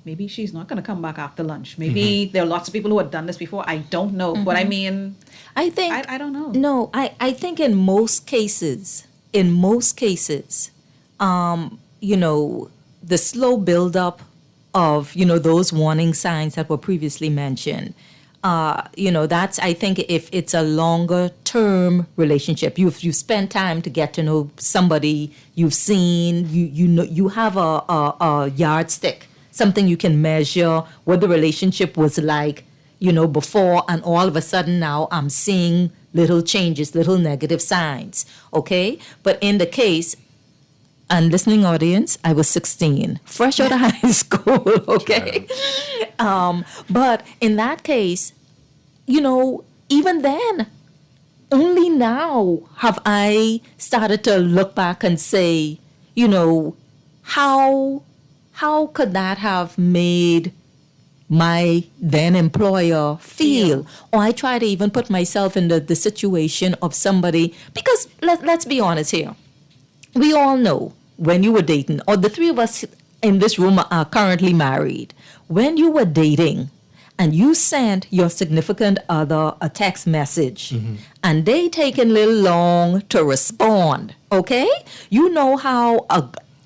Maybe she's not going to come back after lunch. Maybe there are lots of people who have done this before. I don't know. But I mean, I think I don't know. No, I think in most cases, the slow buildup of, those warning signs that were previously mentioned, that's, I think, if it's a longer term relationship, you've spent time to get to know somebody, you've seen, you have a yardstick, something you can measure what the relationship was like, before, and all of a sudden now I'm seeing little changes, little negative signs, okay? But in the case, and listening audience, I was 16, fresh out of high school, okay? But in that case, even then, only now have I started to look back and say, how could that have made my then employer feel? Or I try to even put myself in the situation of somebody, because let's be honest here. We all know when you were dating, or the three of us in this room are currently married, when you were dating and you sent your significant other a text message and they taken a little long to respond, okay? You know how,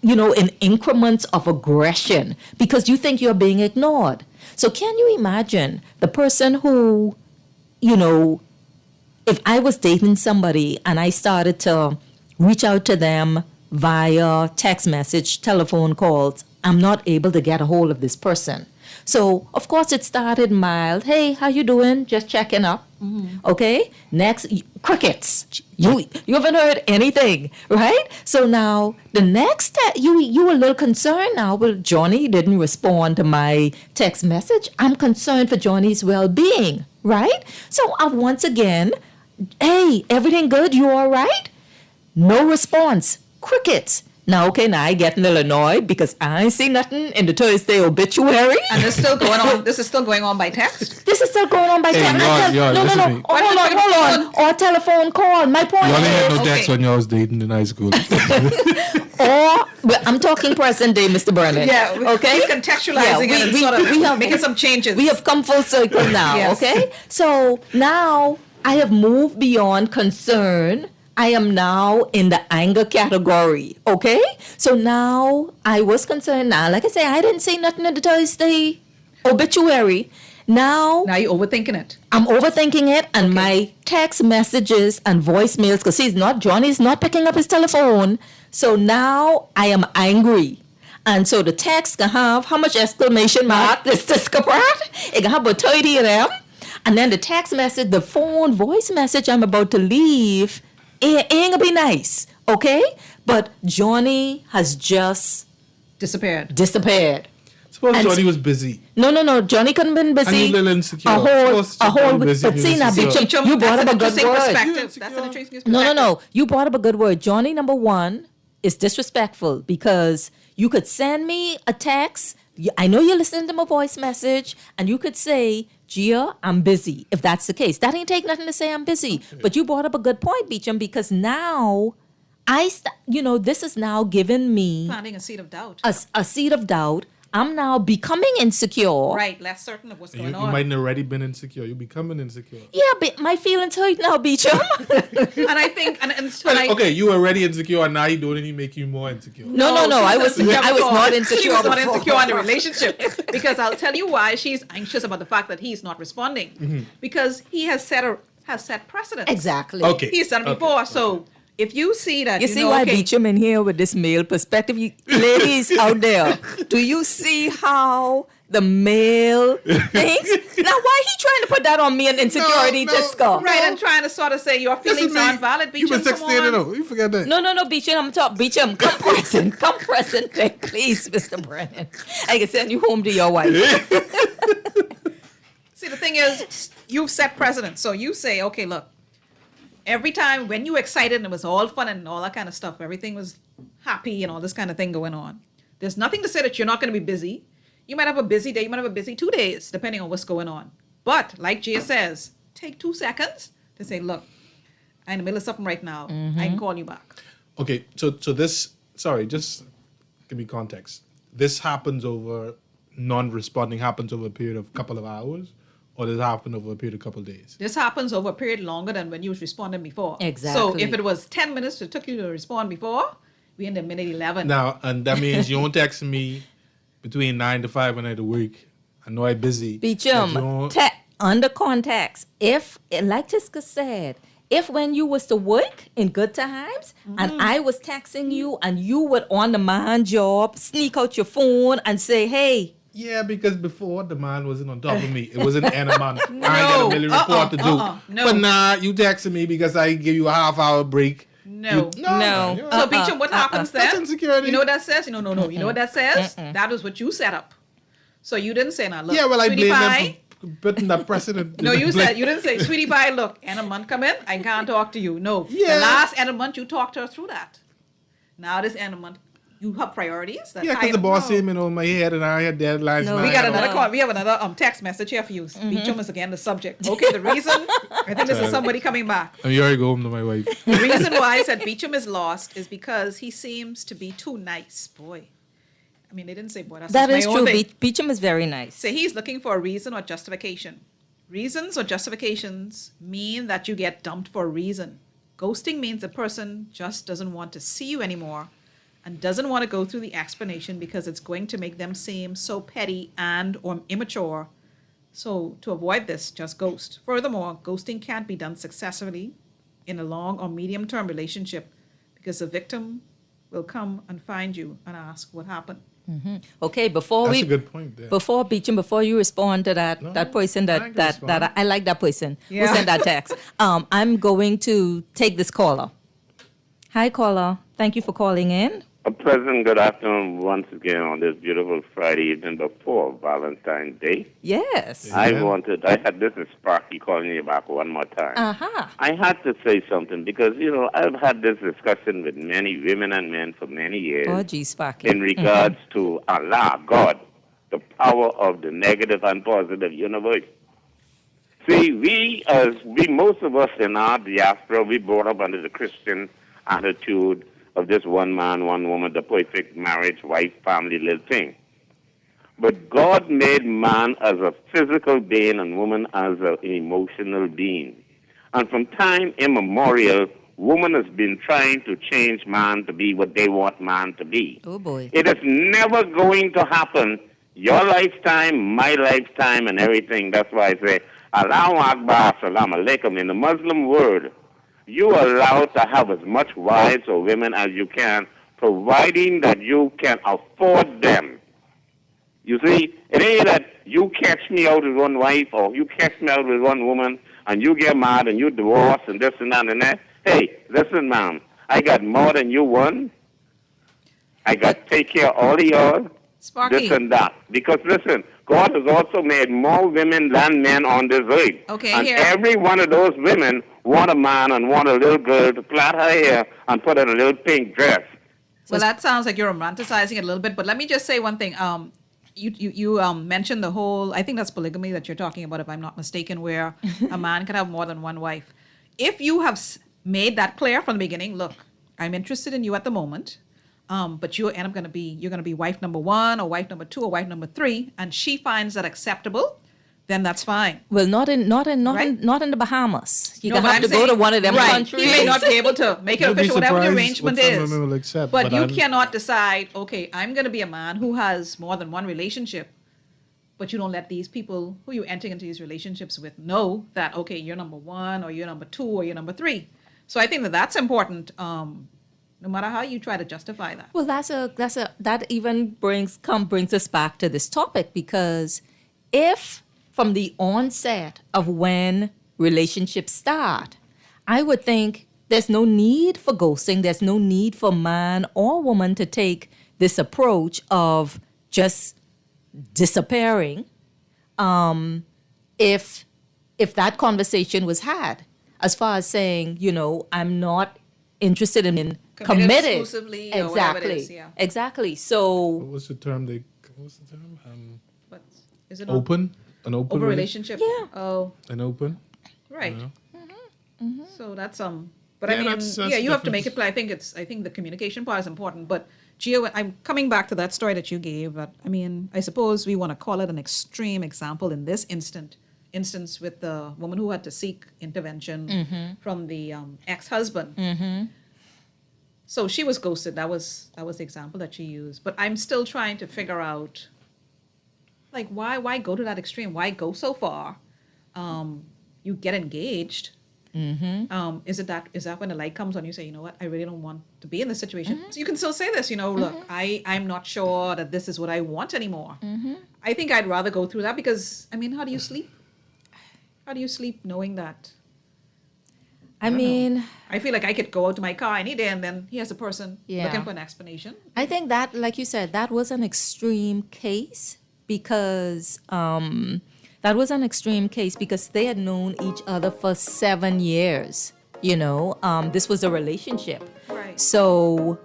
in increments of aggression, because you think you're being ignored. So can you imagine the person who, if I was dating somebody and I started to reach out to them via text message, telephone calls, I'm not able to get a hold of this person. So, of course, it started mild. Hey, how you doing? Just checking up. Okay? Next, crickets. You haven't heard anything, right? So now, the next, you were a little concerned now. Well, Johnny didn't respond to my text message. I'm concerned for Johnny's well-being, right? So, once again, hey, everything good? You all right? No response. Crickets. Now, okay, now I get a little annoyed because I ain't see nothing in the Thursday obituary. And this is still going on. This is still going on by text. This is still going on by text. No. Hold on. Or telephone call. My point You only had is, no text when you was dating in high school. well, I'm talking present day, Mr. Burnett. Yeah. Okay. We're contextualizing it and sort of making some changes. We have come full circle now. Yes. Okay. So now I have moved beyond concern. I am now in the anger category, okay? So now I was concerned. Now, like I say, I didn't say nothing in the Thursday obituary. Now you're overthinking it. I'm overthinking it, and my text messages and voicemails, because Johnny's not picking up his telephone. So now I am angry. And so the text can have, how much exclamation mark? This kaprat? It can have about 30 of them. And then the text message, the phone voice message I'm about to leave, it ain't gonna be nice, okay? But Johnny has just disappeared. Suppose Johnny was busy. No. Johnny couldn't have been busy. And he's a little insecure. A whole. But see now, Beecham, you brought up a good word. That's an interesting perspective. No. You brought up a good word. Johnny, number one, is disrespectful because you could send me a text. I know you're listening to my voice message, and you could say, Gia, I'm busy, if that's the case. That ain't take nothing to say I'm busy. Okay. But you brought up a good point, Beecham, because now this is now given me Planting a seed of doubt. a seed of doubt. I'm now becoming insecure. Right, less certain of what's You, going you on. might have already been insecure. You're becoming insecure. Yeah, but my feelings hurt now, Beecham. And I think, Okay, you were already insecure, and now you don't even make you more insecure. No. I was not insecure. She was not before. insecure in the relationship because I'll tell you why she's anxious about the fact that he's not responding because he has set precedent. Exactly. Okay. He's done it before, so. If you see that, You see why okay, Beecham in here with this male perspective? Ladies out there, do you see how the male thinks? Now, why he trying to put that on me and insecurity, Jessica? right, and trying to sort of say your feelings aren't valid, You Beecham, been come 16 on. You forget that. No, Beecham, I'm talking. Beecham, come present, please, Mr. Brennan. I can send you home to your wife. See, the thing is, you've set precedent. So you say, okay, look, every time when you were excited and it was all fun and all that kind of stuff, everything was happy and all this kind of thing going on. There's nothing to say that you're not going to be busy. You might have a busy day, you might have a busy 2 days, depending on what's going on. But like Gia says, take 2 seconds to say, look, I'm in the middle of something right now. I can call you back. Okay, so this, sorry, just give me context. This happens over, non-responding happens over a period of a couple of hours, or does it happen over a period of a couple of days? This happens over a period longer than when you was responding before. Exactly. So if it was 10 minutes it took you to respond before, we in the minute 11. Now, and that means you don't text me between 9 to 5 when I do work. I know I'm busy. but you Beecham, don't- under context, if, like Jessica said, if when you was to work in good times and I was texting you and you were on the man job, sneak out your phone and say, hey, Yeah, because before the man wasn't on top of me. It wasn't end of month. I ain't got a daily report to do. no. But nah, you texting me because I give you a half-hour break. No. man, So, Beecham, what happens That's then? insecurity. You know what that says? No. You know what that says? That is what you set up. So you didn't say, now look, Yeah, well, I sweetie blame pie. them for putting that precedent. No, you didn't say, sweetie pie, look, end of month come in, I can't talk to you. No. Yeah. The last end of month, you talked her through that. Now this end of month, you have priorities. That Yeah, because the boss came in on my head and I had deadlines. No, and We I got had another all- call. We have another text message here for you. Beecham is again the subject. Okay, the reason, I think this is somebody coming back. I'm here I go home to my wife. The reason why I said Beecham is lost is because he seems to be too nice. Boy. I mean, they didn't say boy. That's that just is my own true. thing. Beecham is very nice. Say he's looking for a reason or justification. Reasons or justifications mean that you get dumped for a reason. Ghosting means a person just doesn't want to see you anymore and doesn't want to go through the explanation because it's going to make them seem so petty and or immature. So to avoid this, just ghost. Furthermore, ghosting can't be done successfully in a long or medium-term relationship because the victim will come and find you and ask what happened. Okay, before That's we a good point there. before Beecham, before you respond to that person I can that respond. I like that person who Yeah. sent that text. I'm going to take this caller. Hi, caller. Thank you for calling in. A pleasant good afternoon once again on this beautiful Friday evening before Valentine's Day. Yes. I had this is Sparky calling you back one more time. Uh-huh. I had to say something because, I've had this discussion with many women and men for many years Oh, geez, Sparky. in regards to Allah, God, the power of the negative and positive universe. See, most of us in our diaspora, we brought up under the Christian attitude of this one man, one woman, the perfect marriage, wife, family, little thing. But God made man as a physical being and woman as an emotional being. And from time immemorial, woman has been trying to change man to be what they want man to be. Oh, boy. It is never going to happen. Your lifetime, my lifetime, and everything. That's why I say, Allahu Akbar, Salam Alaikum. In the Muslim world, you are allowed to have as much wives or women as you can, providing that you can afford them. You see, it ain't that you catch me out with one wife or you catch me out with one woman and you get mad and you divorce and this and that and that. Hey, listen, ma'am, I got more than you want. I got to take care of all of y'all. Sparky. This and that. Because listen, God has also made more women than men on this earth. Okay, and here. every one of those women want a man and want a little girl to plait her hair and put in a little pink dress. Well, that sounds like you're romanticizing it a little bit, but let me just say one thing. You mentioned the whole, I think that's polygamy that you're talking about, if I'm not mistaken, where a man can have more than one wife. If you have made that clear from the beginning, look, I'm interested in you at the moment, but you're gonna be wife number 1 or wife number 2 or wife number 3, and she finds that acceptable, then that's fine. Well, not in the Bahamas. You have to go to one of them countries. He may not be able to make it You'll be official, whatever the surprised arrangement what some is. women will accept, but you I'm- cannot decide, okay, I'm going to be a man who has more than one relationship, but you don't let these people who you're entering into these relationships with know that, okay, you're number 1 or you're number 2 or you're number 3. So I think that that's important, no matter how you try to justify that. Well, that even brings us back to this topic, because if from the onset of when relationships start, I would think there's no need for ghosting. There's no need for man or woman to take this approach of just disappearing. If that conversation was had, as far as saying, I'm not interested in committed exclusively or whatever it is, yeah. Exactly. So What was the term? But is it Open? An open over relationship? Yeah. Oh, An open? right. So that's but Yeah, I mean, that's you have to make different. it play. I think the communication part is important. But Gio, I'm coming back to that story that you gave. But I mean, I suppose we want to call it an extreme example in this instance with the woman who had to seek intervention from the ex-husband. So she was ghosted. That was the example that she used. But I'm still trying to figure out, like, why go to that extreme? Why go so far? You get engaged. Is that when the light comes on, you say, you know what, I really don't want to be in this situation. So you can still say this, look, I'm not sure that this is what I want anymore. I think I'd rather go through that, because I mean, how do you sleep? How do you sleep knowing that? I mean, I feel like I could go out to my car any day and then here's a person Yeah. looking for an explanation. I think that, like you said, that was an extreme case because they had known each other for 7 years. This was a relationship. Right. So,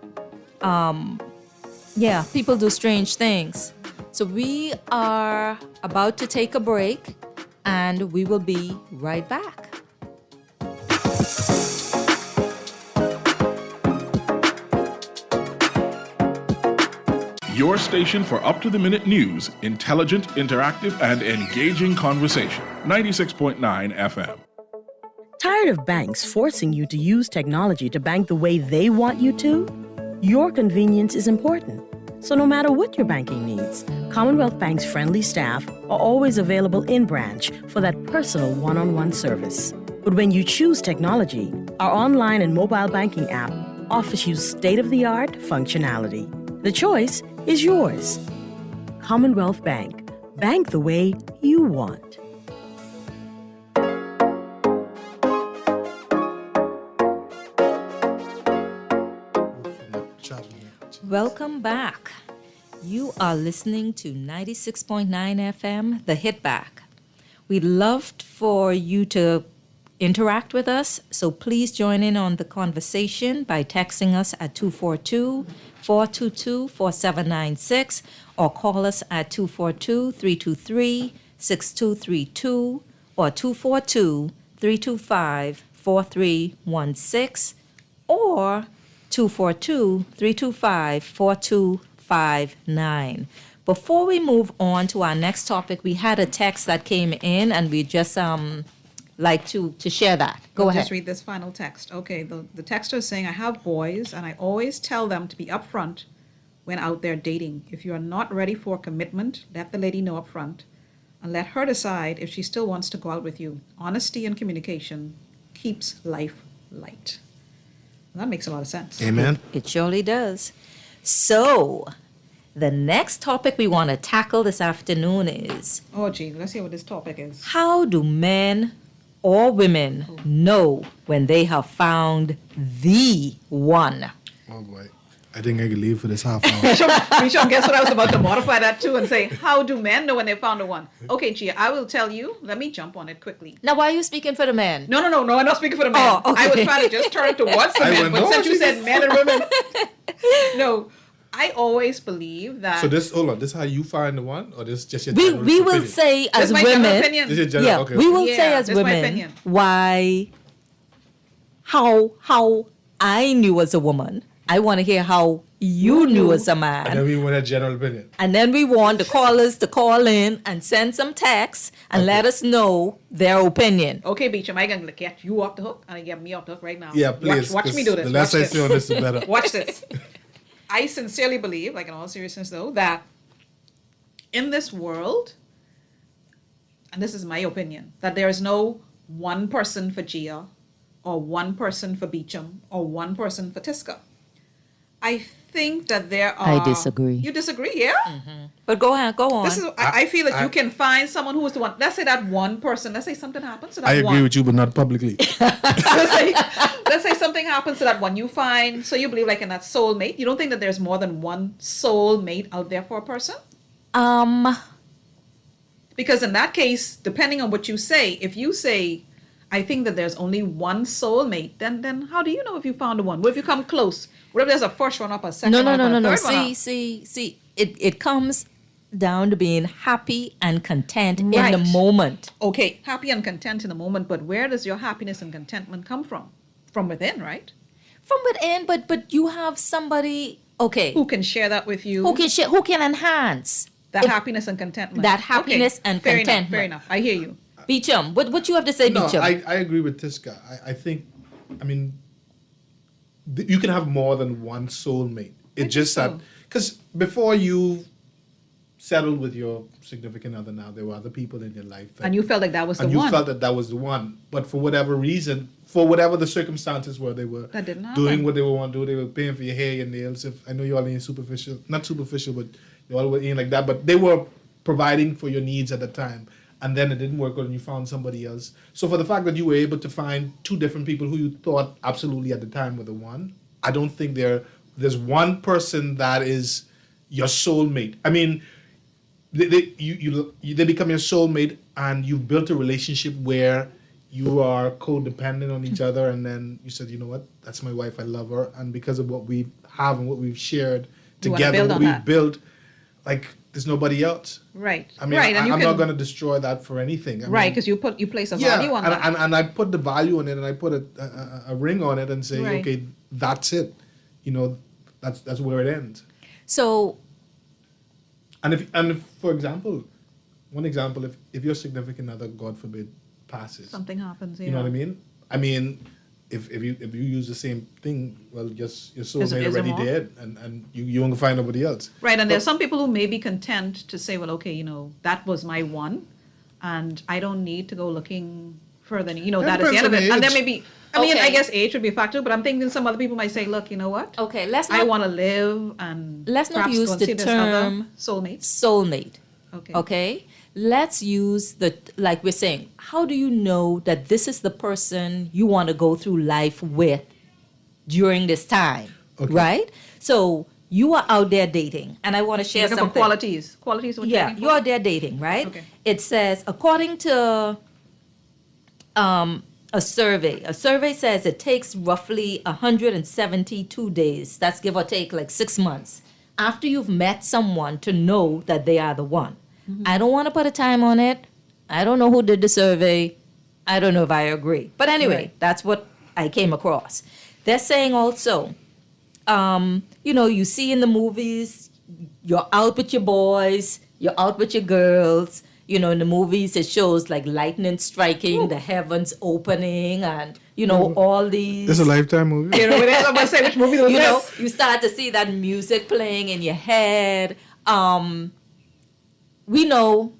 people do strange things. So we are about to take a break, and we will be right back. Your station for up-to-the-minute news, intelligent, interactive, and engaging conversation. 96.9 FM. Tired of banks forcing you to use technology to bank the way they want you to? Your convenience is important. So no matter what your banking needs, Commonwealth Bank's friendly staff are always available in branch for that personal one-on-one service. But when you choose technology, our online and mobile banking app offers you state-of-the-art functionality. The choice is yours. Commonwealth Bank. Bank the way you want. Welcome back. You are listening to 96.9 FM, The Hit Back. We'd love for you to interact with us, so please join in on the conversation by texting us at 242-422-4796 or call us at 242-323-6232 or 242-325-4316 or 242-325-4259. Before we move on to our next topic, we had a text that came in and we just like to share that. Go ahead. Just read this final text. Okay, the texter is saying, I have boys and I always tell them to be upfront when out there dating. If you are not ready for commitment, let the lady know upfront and let her decide if she still wants to go out with you. Honesty and communication keeps life light. That makes a lot of sense. Amen. It surely does. So, the next topic we want to tackle this afternoon is, Oh, gee, let's see what this topic is. how do men or women know when they have found the one? Oh boy. I think I could leave for this half hour. Rishon, guess what? I was about to modify that too and say, how do men know when they found the one? Okay, Gia, I will tell you. Let me jump on it quickly. Now, why are you speaking for the men? No, I'm not speaking for the men. Oh, okay. I was trying to just turn it towards the men, but since you said men and women, no, I always believe that. So this is how you find the one, or this just your We general will opinion? say This as is my general women, opinion. This is your general, okay. we will Yeah, say as this is my women opinion. why, how I knew as a woman. I want to hear how you knew as a man. And then we want a general opinion. And then we want the callers to call in and send some texts and let us know their opinion. Okay, Beecham, I'm going to get you off the hook and I get me off the hook right now. Yeah, please. Watch me do this. The less Watch I say on this, the better. Watch this. I sincerely believe, like in all seriousness though, that in this world, and this is my opinion, that there is no one person for Gia or one person for Beecham or one person for Tiska. I think that there are... I disagree. You disagree, yeah? But go ahead, go on. This is. I feel that you can find someone who is the one. Let's say that one person. Let's say something happens to that I agree one. with you, but not publicly. let's say something happens to that one. You find, so you believe like in that soulmate. You don't think that there's more than one soulmate out there for a person? Because in that case, depending on what you say, if you say, I think that there's only one soulmate, then how do you know if you found the one? What if you come close? What if there's a first one up, a second No. one up, a third one up? See. It comes down to being happy and content in Right. the moment. Okay, happy and content in the moment, but where does your happiness and contentment come from? From within, right? From within, but you have somebody, okay, Who can share that with you? who can share, who can enhance That if- happiness and contentment. that happiness and fair contentment. Enough, fair enough. I hear you. Beecham, what you have to say, No, Beecham? I agree with Tiska. I think, I mean, you can have more than one soulmate. It's just that, because before you settled with your significant other now, there were other people in your life. And you felt like that was the and you one. felt that was the one. But for whatever reason, for whatever the circumstances were, they were That didn't doing happen. what they want to do. They were paying for your hair, your nails. If I know you all ain't superficial, not superficial, but you all were in like that. But they were providing for your needs at the time. And then it didn't work out and you found somebody else. So for the fact that you were able to find two different people who you thought absolutely at the time were the one, I don't think there's one person that is your soulmate. I mean, they become your soulmate and you've built a relationship where you are codependent on each other, and then you said, you know what, that's my wife, I love her, and because of what we have and what we've shared You wanna together, build what on we've that. built, like there's nobody else. Right. I mean, right. And you I'm can, not going to destroy that for anything. I right, mean, because you place a yeah, value on that. and I put the value on it, and I put a ring on it, and say, Right. okay, that's it. You know, that's where it ends. So, And if for example, one example, if your significant other, God forbid, passes, Something happens. you know what I mean? I mean, if you use the same thing, well, just your soulmate Is there already more? dead, and you won't find nobody else. Right, and there's some people who may be content to say, well, okay, that was my one, and I don't need to go looking further. That is the end of it. depends on And the there may be, I Okay. guess age would be a factor, but I'm thinking some other people might say, look, you know what? okay, let's I not, want to live and let's not perhaps use go and the see this other term soulmate. soulmate. Okay. Okay? Let's use like we're saying, how do you know that this is the person you want to go through life with during this time? Okay. Right? So you are out there dating, and I want to share Looking for something. qualities. Qualities. What Yeah, you're you're out there dating, right? Okay. It says, according to a survey says it takes roughly 172 days, that's give or take like 6 months, after you've met someone to know that they are the one. I don't want to put a time on it. I don't know who did the survey. I don't know if I agree. But anyway, Right. that's what I came across. They're saying also, you see in the movies, you're out with your boys, you're out with your girls. In the movies, it shows like lightning striking, the heavens opening, and, all these. It's a Lifetime movie. I'm going to say which movie was this. You start to see that music playing in your head. We know,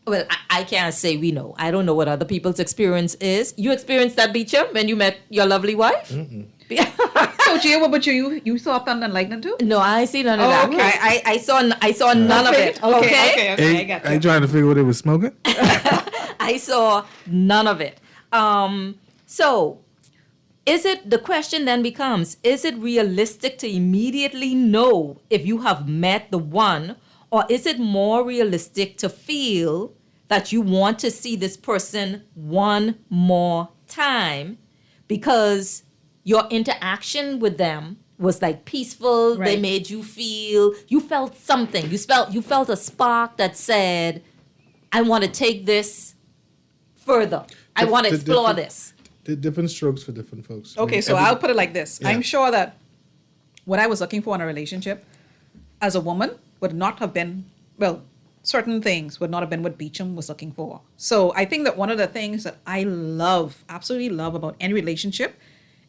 well, I can't say we know. I don't know what other people's experience is. You experienced that, Beecham, when you met your lovely wife? So, Gia, what about you? You saw Thunder and Lightning too? No, I see none of Oh, that. okay. I saw none of it. Okay. I got you. Ain't trying to figure what they was smoking. I saw none of it. So, the question then becomes, is it realistic to immediately know if you have met the one, or is it more realistic to feel that you want to see this person one more time because your interaction with them was like peaceful, they Right. made you felt something. You felt a spark that said, I want to take this further. I want to explore this. different strokes for different folks. Okay, so I'll put it like this. Yeah. I'm sure that what I was looking for in a relationship as a woman would not have been, well, certain things would not have been what Beecham was looking for. So I think that one of the things that I love, absolutely love about any relationship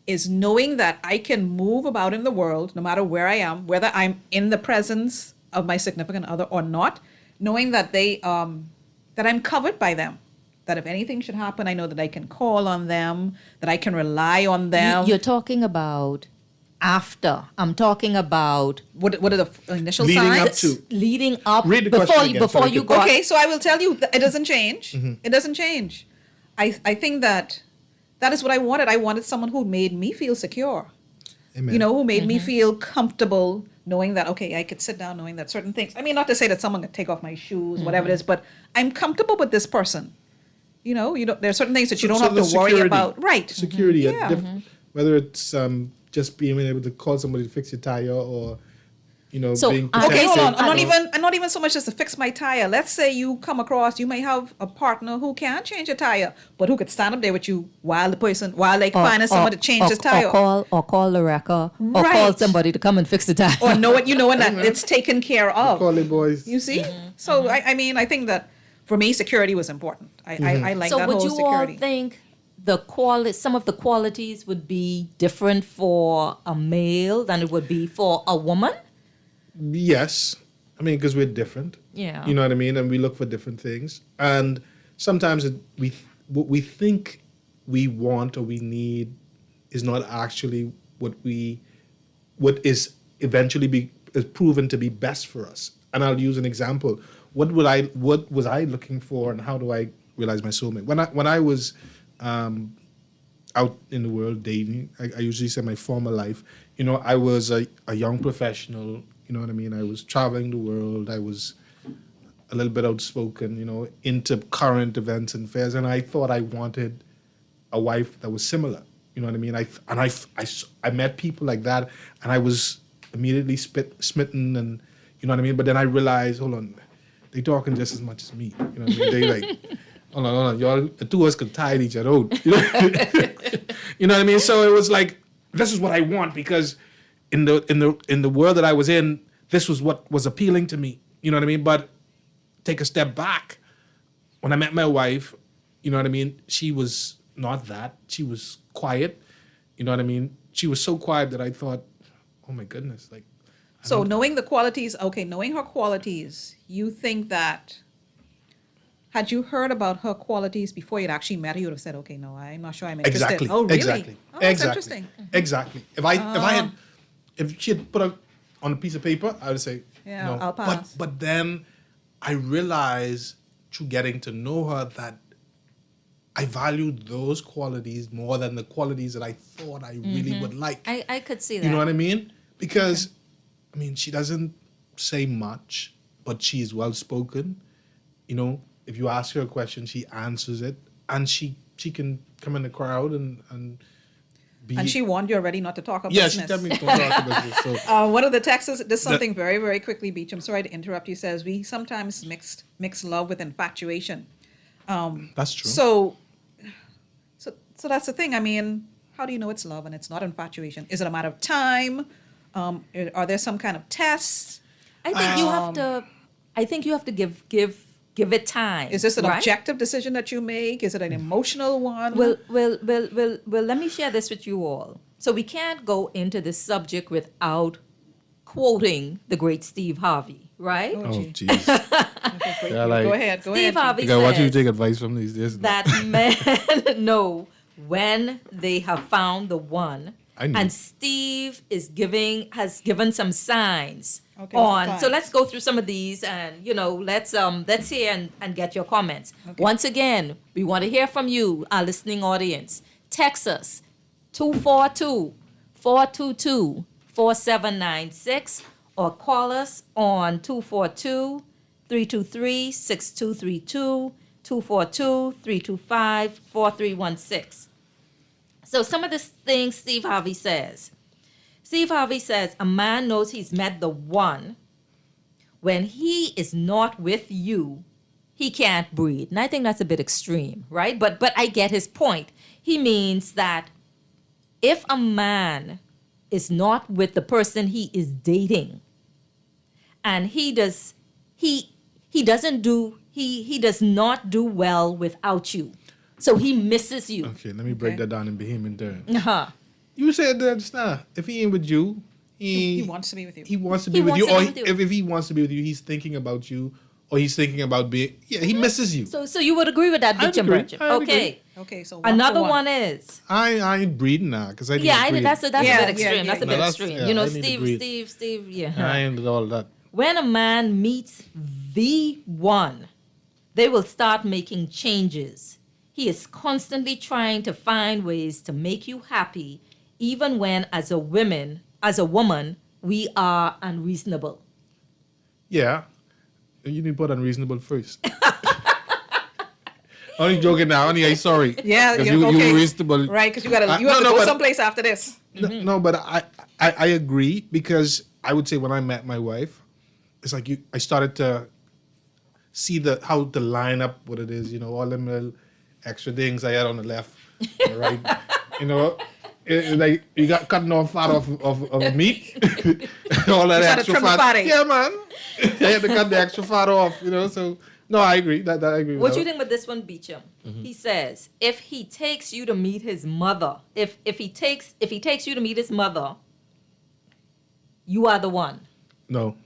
is knowing that I can move about in the world no matter where I am, whether I'm in the presence of my significant other or not, knowing that that I'm covered by them. That if anything should happen, I know that I can call on them, that I can rely on them. You're talking about after. I'm talking about what are the initial Leading signs? up to. leading up Read the before question you again, before sorry, you to- go. Okay, so I will tell you that it doesn't change. It doesn't change. I think that is what I wanted. I wanted someone who made me feel secure. Amen. You know, who made me feel comfortable knowing that, okay, I could sit down knowing that certain things. I mean, not to say that someone could take off my shoes, whatever it is, but I'm comfortable with this person. You know, there are certain things that you don't have the to worry security- about. Right. Security, Yeah. whether it's just being able to call somebody to fix your tire or, So, being okay, Okay, hold on. protected. I'm not even so much as to fix my tire. Let's say you come across, you may have a partner who can't change a tire, but who could stand up there with you while they finding someone to change his tire. Or call the wrecker, or call Right. somebody to come and fix the tire. Or knowing that it's taken care of. Call it, boys. You see? So I mean, I think that for me, security was important. I like So that would whole you security. all think some of the qualities would be different for a male than it would be for a woman? Yes. I mean, because we're different. Yeah. You know what I mean? And we look for different things. And sometimes what we think we want or we need is not actually what is eventually is proven to be best for us. And I'll use an example. What was I looking for, and how do I realize my soulmate? When I was out in the world dating, I usually say my former life, I was a young professional, you know what I mean? I was traveling the world. I was a little bit outspoken, into current events and affairs, and I thought I wanted a wife that was similar. You know what I mean? I met people like that, and I was immediately smitten, and you know what I mean? But then I realized, hold on, they talking just as much as me. You know what I mean? They like, hold on, y'all, the two of us could tire each other out. You know what I mean? So it was like, this is what I want, because in the world that I was in, this was what was appealing to me. You know what I mean? But take a step back. When I met my wife, you know what I mean? She was not that. She was quiet. You know what I mean? She was so quiet that I thought, oh my goodness, like. So knowing her qualities, you think that had you heard about her qualities before you'd actually met her, you would have said, okay, no, I'm not sure I'm interested. Exactly. Oh, really? Exactly. Oh, that's Exactly. interesting. Exactly. If she had put it on a piece of paper, I would say, Yeah, no. I'll pass. But then I realized through getting to know her that I valued those qualities more than the qualities that I thought I really would like. I could see that. You know what I mean? Because, I mean, she doesn't say much, but she's well spoken. If you ask her a question, she answers it, and she can come in the crowd and be. And she warned you already not to talk about Yes, business. she definitely don't talk about business. So. One of the texts, this is something very, very quickly, Beach. I'm sorry to interrupt you. Says we sometimes mix love with infatuation. That's true. So that's the thing. I mean, how do you know it's love and it's not infatuation? Is it a matter of time? Are there some kind of tests? I think you have to give it time. Is this an right? objective decision that you make? Is it an emotional one? Well, let me share this with you all. So we can't go into this subject without quoting the great Steve Harvey, right? Oh, jeez. Go ahead. Steve Harvey I want you to says take advice from these. that men know when they have found the one. I knew. And Steve has given some signs Okay, on. fine. So let's go through some of these, and let's hear and get your comments. Okay. Once again, we want to hear from you, our listening audience. Text us 242-422-4796, or call us on 242-323-6232, 242-325-4316. So some of the things Steve Harvey says. Steve Harvey says a man knows he's met the one when he is not with you, he can't breathe. And I think that's a bit extreme, right? But I get his point. he means that if a man is not with the person he is dating, and he does not do well without you, so he misses you. Okay, let me break that down in Bahamian terms. Uh-huh. You said that nah, if he ain't with you, He wants to be with you. he wants to be with you, or if he wants to be with you, he's thinking about you, or he's thinking about being. Yeah, he misses you. So you would agree with that, I'd Beecham agree. Bridget? I'd Okay. agree. Okay, so Another one is. I ain't breeding now because I need Yeah, to breed. that's a bit extreme. That's a bit extreme. yeah, you know, I need to breed. Steve. Yeah. I ain't all that. When a man meets the one, they will start making changes. He is constantly trying to find ways to make you happy, even when, as a woman, we are unreasonable. Yeah, you need to put unreasonable first. Only joking now. Only sorry. Yeah, 'Cause okay. you reasonable. Right, because you have to go but- someplace after this. No, but I agree because I would say when I met my wife, it's like I started to see how to line up what it is, all them little extra things I had on the left, on the right, like you got cutting off fat of meat, all that extra fat. Yeah, man, I had to cut the extra fat off, So no, I agree. That I agree. What do you think about this one, Beecham? He says if he takes you to meet his mother, if he takes you to meet his mother, you are the one. No.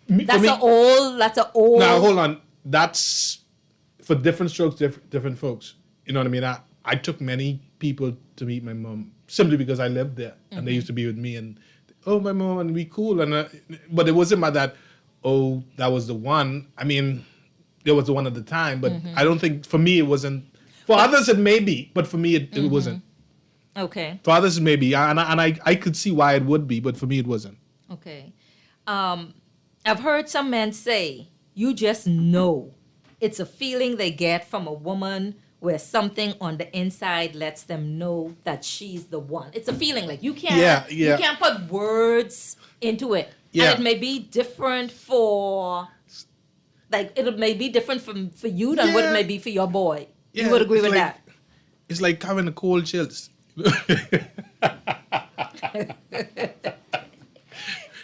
That's an old. Now hold on. That's for different strokes, different folks. You know what I mean? I took many people to meet my mom simply because I lived there and they used to be with me and my mom and we cool but it wasn't my that that was the one. I mean, there was the one at the time, but I don't think for me it wasn't. For others it may be, but for me it wasn't. Okay. For others it may be, and I could see why it would be, but for me it wasn't. Okay. I've heard some men say, you just know. It's a feeling they get from a woman where something on the inside lets them know that she's the one. It's a feeling like you can't put words into it. Yeah. And it may be different for you than what it may be for your boy. Yeah, you would agree it's with like- that? It's like having a cold chills.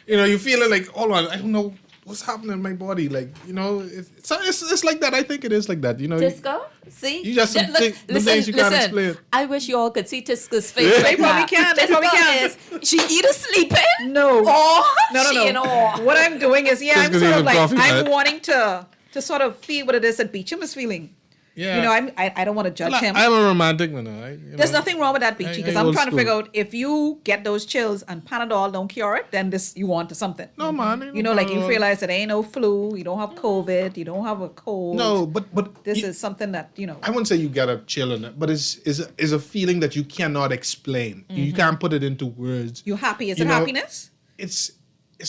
You're feeling like, hold on, I don't know what's happening in my body. Like, it's like that. I think it is like that. Tisco? See? You just think the things you can't explain. I wish you all could see Tisco's face right They probably now. can. They probably can. She either sleeping No. or No. she in awe. What I'm doing is, I'm Just 'cause sort he's of in coffee, I'm right? wanting to sort of feel what it is that Beecham is feeling. Yeah. I don't want to judge him. I'm a romantic man. There's nothing wrong with that, Beachy, because I'm old trying to school. figure out if you get those chills and Panadol don't cure it, then you want to something. No, man. Like you realize that ain't no flu, you don't have COVID, you don't have a cold. No, but this is something that I wouldn't say you get a chill in it, but it's a feeling that you cannot explain. You can't put it into words. You happy? Is it happiness? It's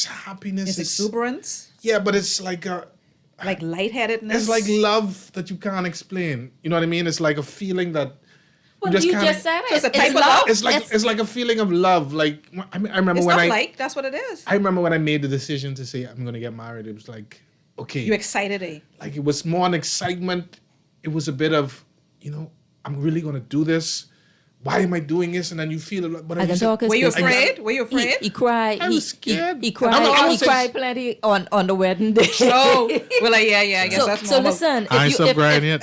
happiness. It's exuberance. Yeah, but it's like like lightheadedness. It's like love that you can't explain. You know what I mean? It's like a feeling that Well, you can't- just said it. So it's a type of love? It's like a feeling of love. Like I remember It's when not that's what it is. I remember when I made the decision to say I'm gonna get married. It was like, okay, You excited, eh? like it was more an excitement. It was a bit of, I'm really gonna do this. Why am I doing this? And then you feel it. But Were you afraid? Were you afraid? He cried. I was scared. He cried. I He was cried plenty on the wedding day. Oh, well, I guess that's So normal. listen, I ain't stopped crying yet.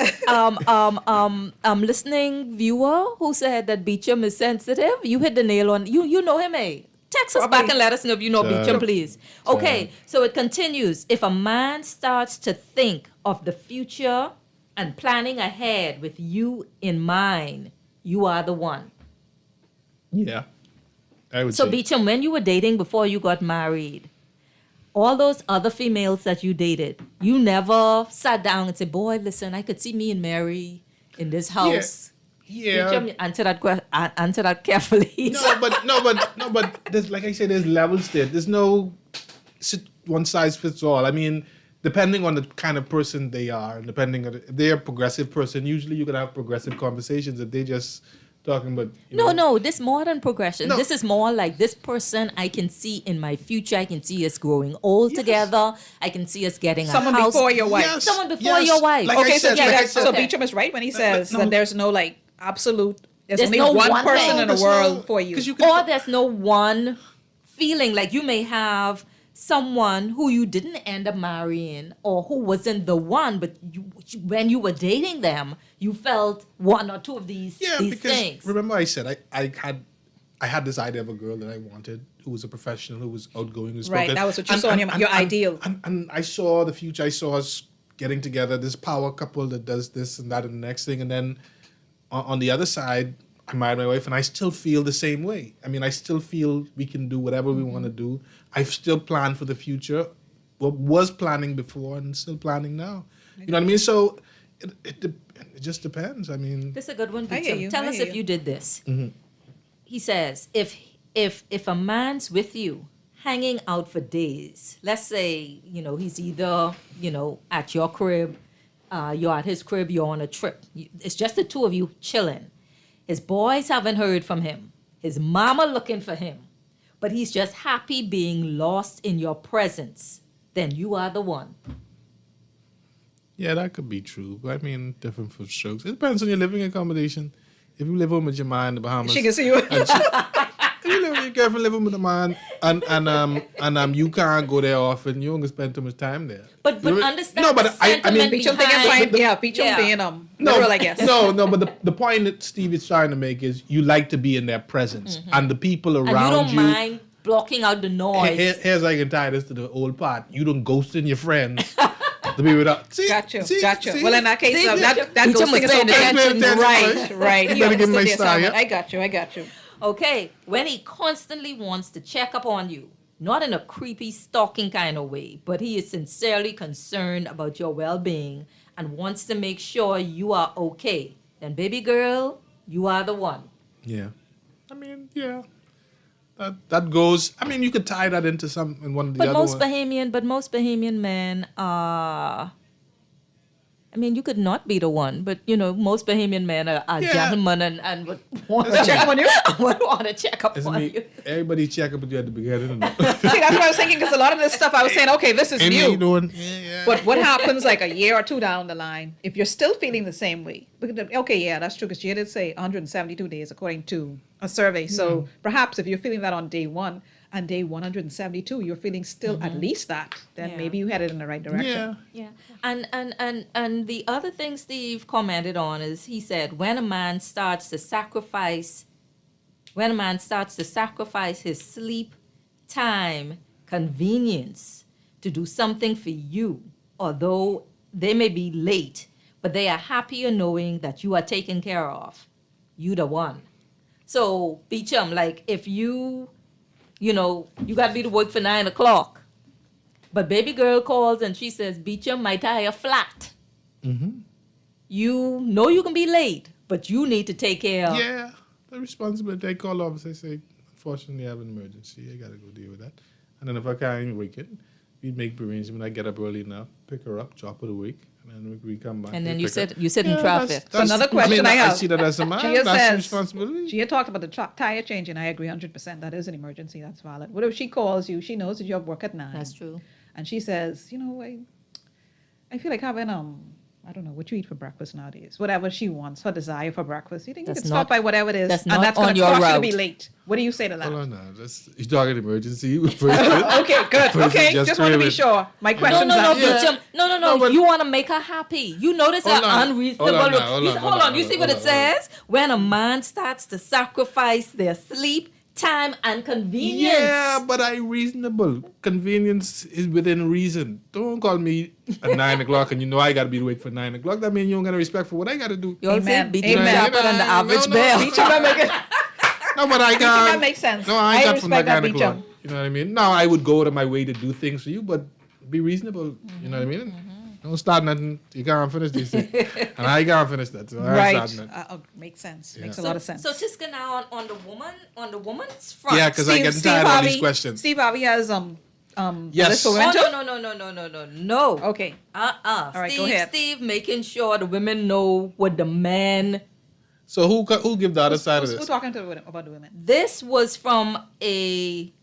listening viewer who said that Beecham is sensitive, you hit the nail on. You know him, eh? Text us back and let us know if you know Beecham, please. Okay, so it continues. If a man starts to think of the future and planning ahead with you in mind, you are the one. Yeah, I would So say. Beecham, when you were dating before you got married, all those other females that you dated, you never sat down and said, boy, listen, I could see me and Mary in this house. Yeah. Beecham, answer that carefully. No, but there's, like I said, there's levels there. There's no one size fits all. I mean, depending on the kind of person they are, and depending on if they're a progressive person, usually you can have progressive conversations. If they just talking about No, this more than progression. No. This is more like this person I can see in my future. I can see us growing old together. I can see us getting Someone a house. before your wife. Yes, Someone before yes. your wife. Like I said, so like I so said. Beecham is right when he says that there's no like absolute. There's There's only no one one person thing. in the world for you. Or there's no one feeling. Like you may have someone who you didn't end up marrying or who wasn't the one, but when you were dating them, you felt one or two of these because things. remember I said I had this idea of a girl that I wanted who was a professional, who was outgoing, who was Right, spoken. that was what you saw in your ideal. And I saw the future. I saw us getting together, this power couple that does this and that and the next thing. And then on the other side, I married my wife, and I still feel the same way. I mean, I still feel we can do whatever we want to do. I've still planned for the future, what was planning before and still planning now. You know what I mean? So it just depends. I mean, This is a good one. I hear you, Tell I us hear if you. you did this. Mhm. He says, if a man's with you, hanging out for days, let's say, he's either, at your crib, you're at his crib, you're on a trip. It's just the two of you chilling. His boys haven't heard from him. His mama looking for him. But he's just happy being lost in your presence. Then you are the one. yeah, that could be true. But I mean, different for strokes. It depends on your living accommodation. If you live home with your man in the Bahamas, She can see you. if you live with your girlfriend, living with a man, and you can't go there often, you don't spend too much time there. But understand No, but the I mean, sentiment Beecham thinking behind- fine. Yeah, Beecham Yeah. being No, literal, I guess. no, but the point that Steve is trying to make is you like to be in their presence, and the people And around you don't mind blocking out the noise. Here's how I can tie this to the old part. You don't ghosting your friends to be without. See, Got you. see, Got you. see? Well, in that case, See, that Beecham goes was thing is paying okay. attention. Right. He Better give me my understood the style, assignment. yeah? I got you. Okay, when he constantly wants to check up on you, not in a creepy, stalking kind of way, but he is sincerely concerned about your well being and wants to make sure you are okay, then, baby girl, you are the one. Yeah, I mean, yeah, that goes. I mean, you could tie that into in one of the But other most ones. Bahamian men are. I mean, you could not be the one, but most Bahamian men are Yeah. gentlemen and would want to Check on you? would want to check up Isn't on me? you. Everybody check up with you at the beginning. See, that's what I was thinking, because a lot of this stuff I was saying, okay, this is Amy, how you new. doing? Yeah. But what happens like a year or two down the line, if you're still feeling the same way? Okay, yeah, that's true, because she did say 172 days according to a survey. So perhaps if you're feeling that on day one, and day 172, you're feeling still at least that, then Yeah. maybe you headed in the right direction. Yeah. Yeah. And the other thing Steve commented on is he said when a man starts to sacrifice his sleep, time, convenience to do something for you, although they may be late, but they are happier knowing that you are taken care of. You the one. So Beecham, like if you got to be to work for 9 o'clock. But baby girl calls and she says, Beecham, my tire flat. Mm-hmm. You know you can be late, but you need to take care of. Yeah, the responsibility. I call office. I say, unfortunately, I have an emergency. I gotta go deal with that. And then if I can't wake it, we make arrangement. I get up early enough, pick her up, drop her to wake, and then we come back. And then we you pick her. sit in traffic. So another question I have. I see that as a man. Gia That's the says, responsibility. Gia talked about the tire change, and I agree 100%. That is an emergency. That's valid. What if she calls you? She knows that you have work at 9. That's true. And she says, I feel like having I don't know what you eat for breakfast nowadays. Whatever she wants, her desire for breakfast. You think That's you can stop not- by whatever it is, that's and not that's going on to your cause you to route. be late. What do you say to that? Hold on now. You talking emergency? Okay, good. Okay, just want to be sure. My question's No, answered. Beecham. No. You want to make her happy. You notice Hold her on. unreasonable. Hold on now, hold on, Hold on. You see what it says? When a man starts to sacrifice their sleep, time, and convenience. Yeah, but I reasonable. Convenience is within reason. Don't call me at 9 o'clock and you know I got to be awake for 9 o'clock. That means you don't got a respect for what I got to do. You all say Amen. Beecham Amen. sharper than the average No, bear. Beecham, I make it. No, but I Beecham, got. that makes sense. No, I ain't I got from that respect that, 9 o'clock. Beecham. You know what I mean? Now I would go out of my way to do things for you, but be reasonable. You know what I mean? Don't start nothing. You can't finish this thing. And I can't finish that. So I Right. ain't starting that. Makes sense. Yeah. Makes a lot of sense. So Tiska now on the woman's front. Yeah, because I get tired of all these questions. Steve Harvey has a Yes. list for women too? No. Okay. All right, go ahead. Steve making sure the women know what the man. So who give the other side of Who's this? talking to the women, about the women? This was from a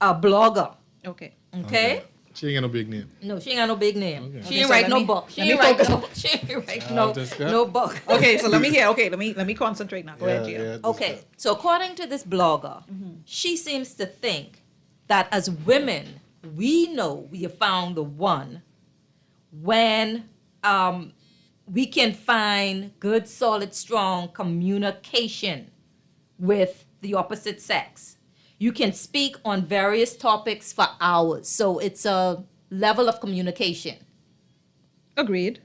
blogger. Okay. Okay. She ain't got no big name. No, she ain't got no big name. Okay. She Okay, ain't so write let no me- book. She let ain't me write focus. no book. She ain't write Jessica. no book. Okay, so let me concentrate now. Go ahead, Gia. Okay, so according to this blogger, she seems to think that as women, we know we have found the one when we can find good, solid, strong communication with the opposite sex. You can speak on various topics for hours. So it's a level of communication. Agreed.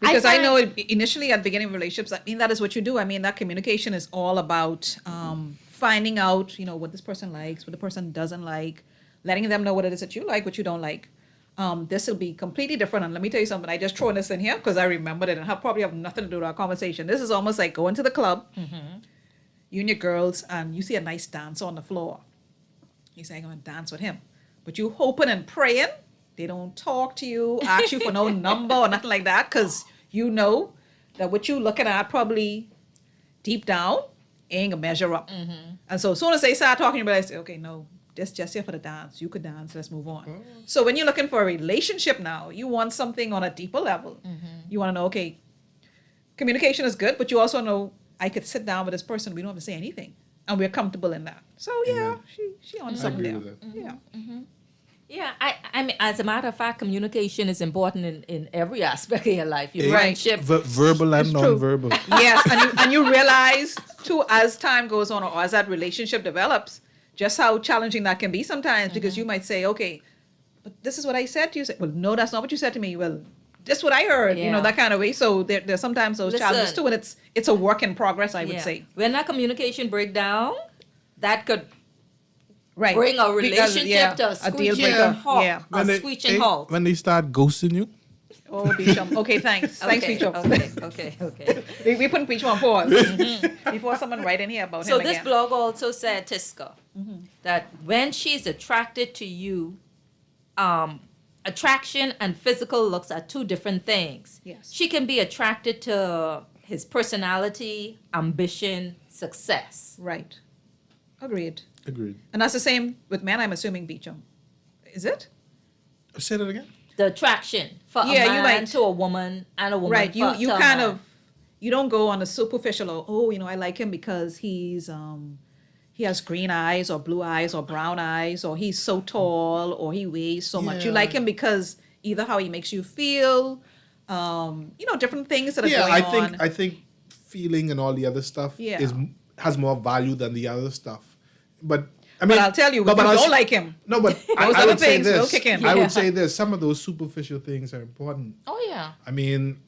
Because I know initially at the beginning of relationships, I mean, that is what you do. I mean, that communication is all about finding out, what this person likes, what the person doesn't like, letting them know what it is that you like, what you don't like. This will be completely different. And let me tell you something. I just throw this in here because I remembered it and probably have nothing to do with our conversation. This is almost like going to the club, you and your girls, and you see a nice dancer on the floor. You say, I'm going to dance with him. But you hoping and praying they don't talk to you, ask you for no number or nothing like that, because you know that what you looking at probably deep down ain't gonna measure up. And so as soon as they start talking, you realize, okay, no, this just here for the dance. You could dance, let's move on. So when you're looking for a relationship now, you want something on a deeper level. You want to know, okay, communication is good, but you also know I could sit down with this person, we don't have to say anything. And we're comfortable in that. So yeah, she on something there. Yeah. Yeah, I mean, as a matter of fact, communication is important in every aspect of your life. Your Right. friendship. Verbal and It's true. non-verbal. Yes, and you realize too, as time goes on or as that relationship develops, just how challenging that can be sometimes, because you might say, okay, but this is what I said to you. Say, well, no, that's not what you said to me. Well, this is what I heard, Yeah. that kind of way. So there's sometimes those challenges Listen. too, and it's a work in progress, I would Yeah. say. When that communication break down, that could Right. bring a Because, relationship yeah, to a a deal screeching breaker. halt. Yeah. A screeching halt. When they start ghosting you, Oh, Beecham. Okay, thanks. Thanks, Okay, Beecham. okay. We put Beecham on pause before someone write in here about So him this again. blog also said, Tiska, that when she's attracted to you, attraction and physical looks are two different things. Yes. She can be attracted to his personality, ambition, success. Right. Agreed. agreed. And that's the same with men, I'm assuming, Beecham. Is it? Say that again. The attraction for Yeah, a you man might- to a woman and a woman Right. for, You to a kind man. of, you don't go on a superficial, I like him because he has green eyes or blue eyes or brown eyes, or he's so tall or he weighs so much. You Yeah. like him because either how he makes you feel, different things that are Yeah, going I on. think feeling and all the other stuff Yeah. has more value than the other stuff. But I mean, But I'll tell you, no, if you but I'll don't s- like him, No, but I other would say things will this. kick in. I Yeah. would say this. Some of those superficial things are important. Oh, yeah. I mean,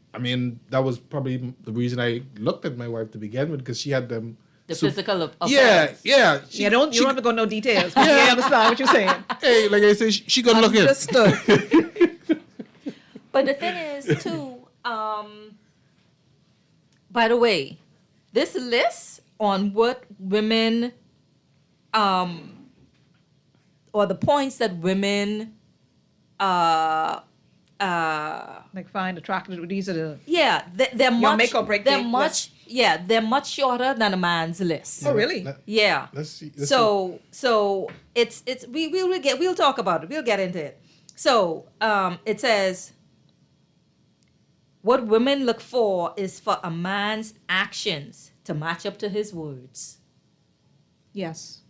that was probably the reason I looked at my wife to begin with, because she had them. The physical of Yeah, appearance. yeah. you don't have to go no details. But yeah, I understand what you're saying. Hey, like I say, she gonna look in. Understood. But the thing is, too, by the way, this list on what women, or the points that women, Like find attractive. These are the. yeah, they're Your much, make or break they're date much, yeah, they're much shorter than a man's list. Oh, really? Yeah. Let's see. So it's we'll talk about it. We'll get into it. So it says what women look for is for a man's actions to match up to his words. Yes.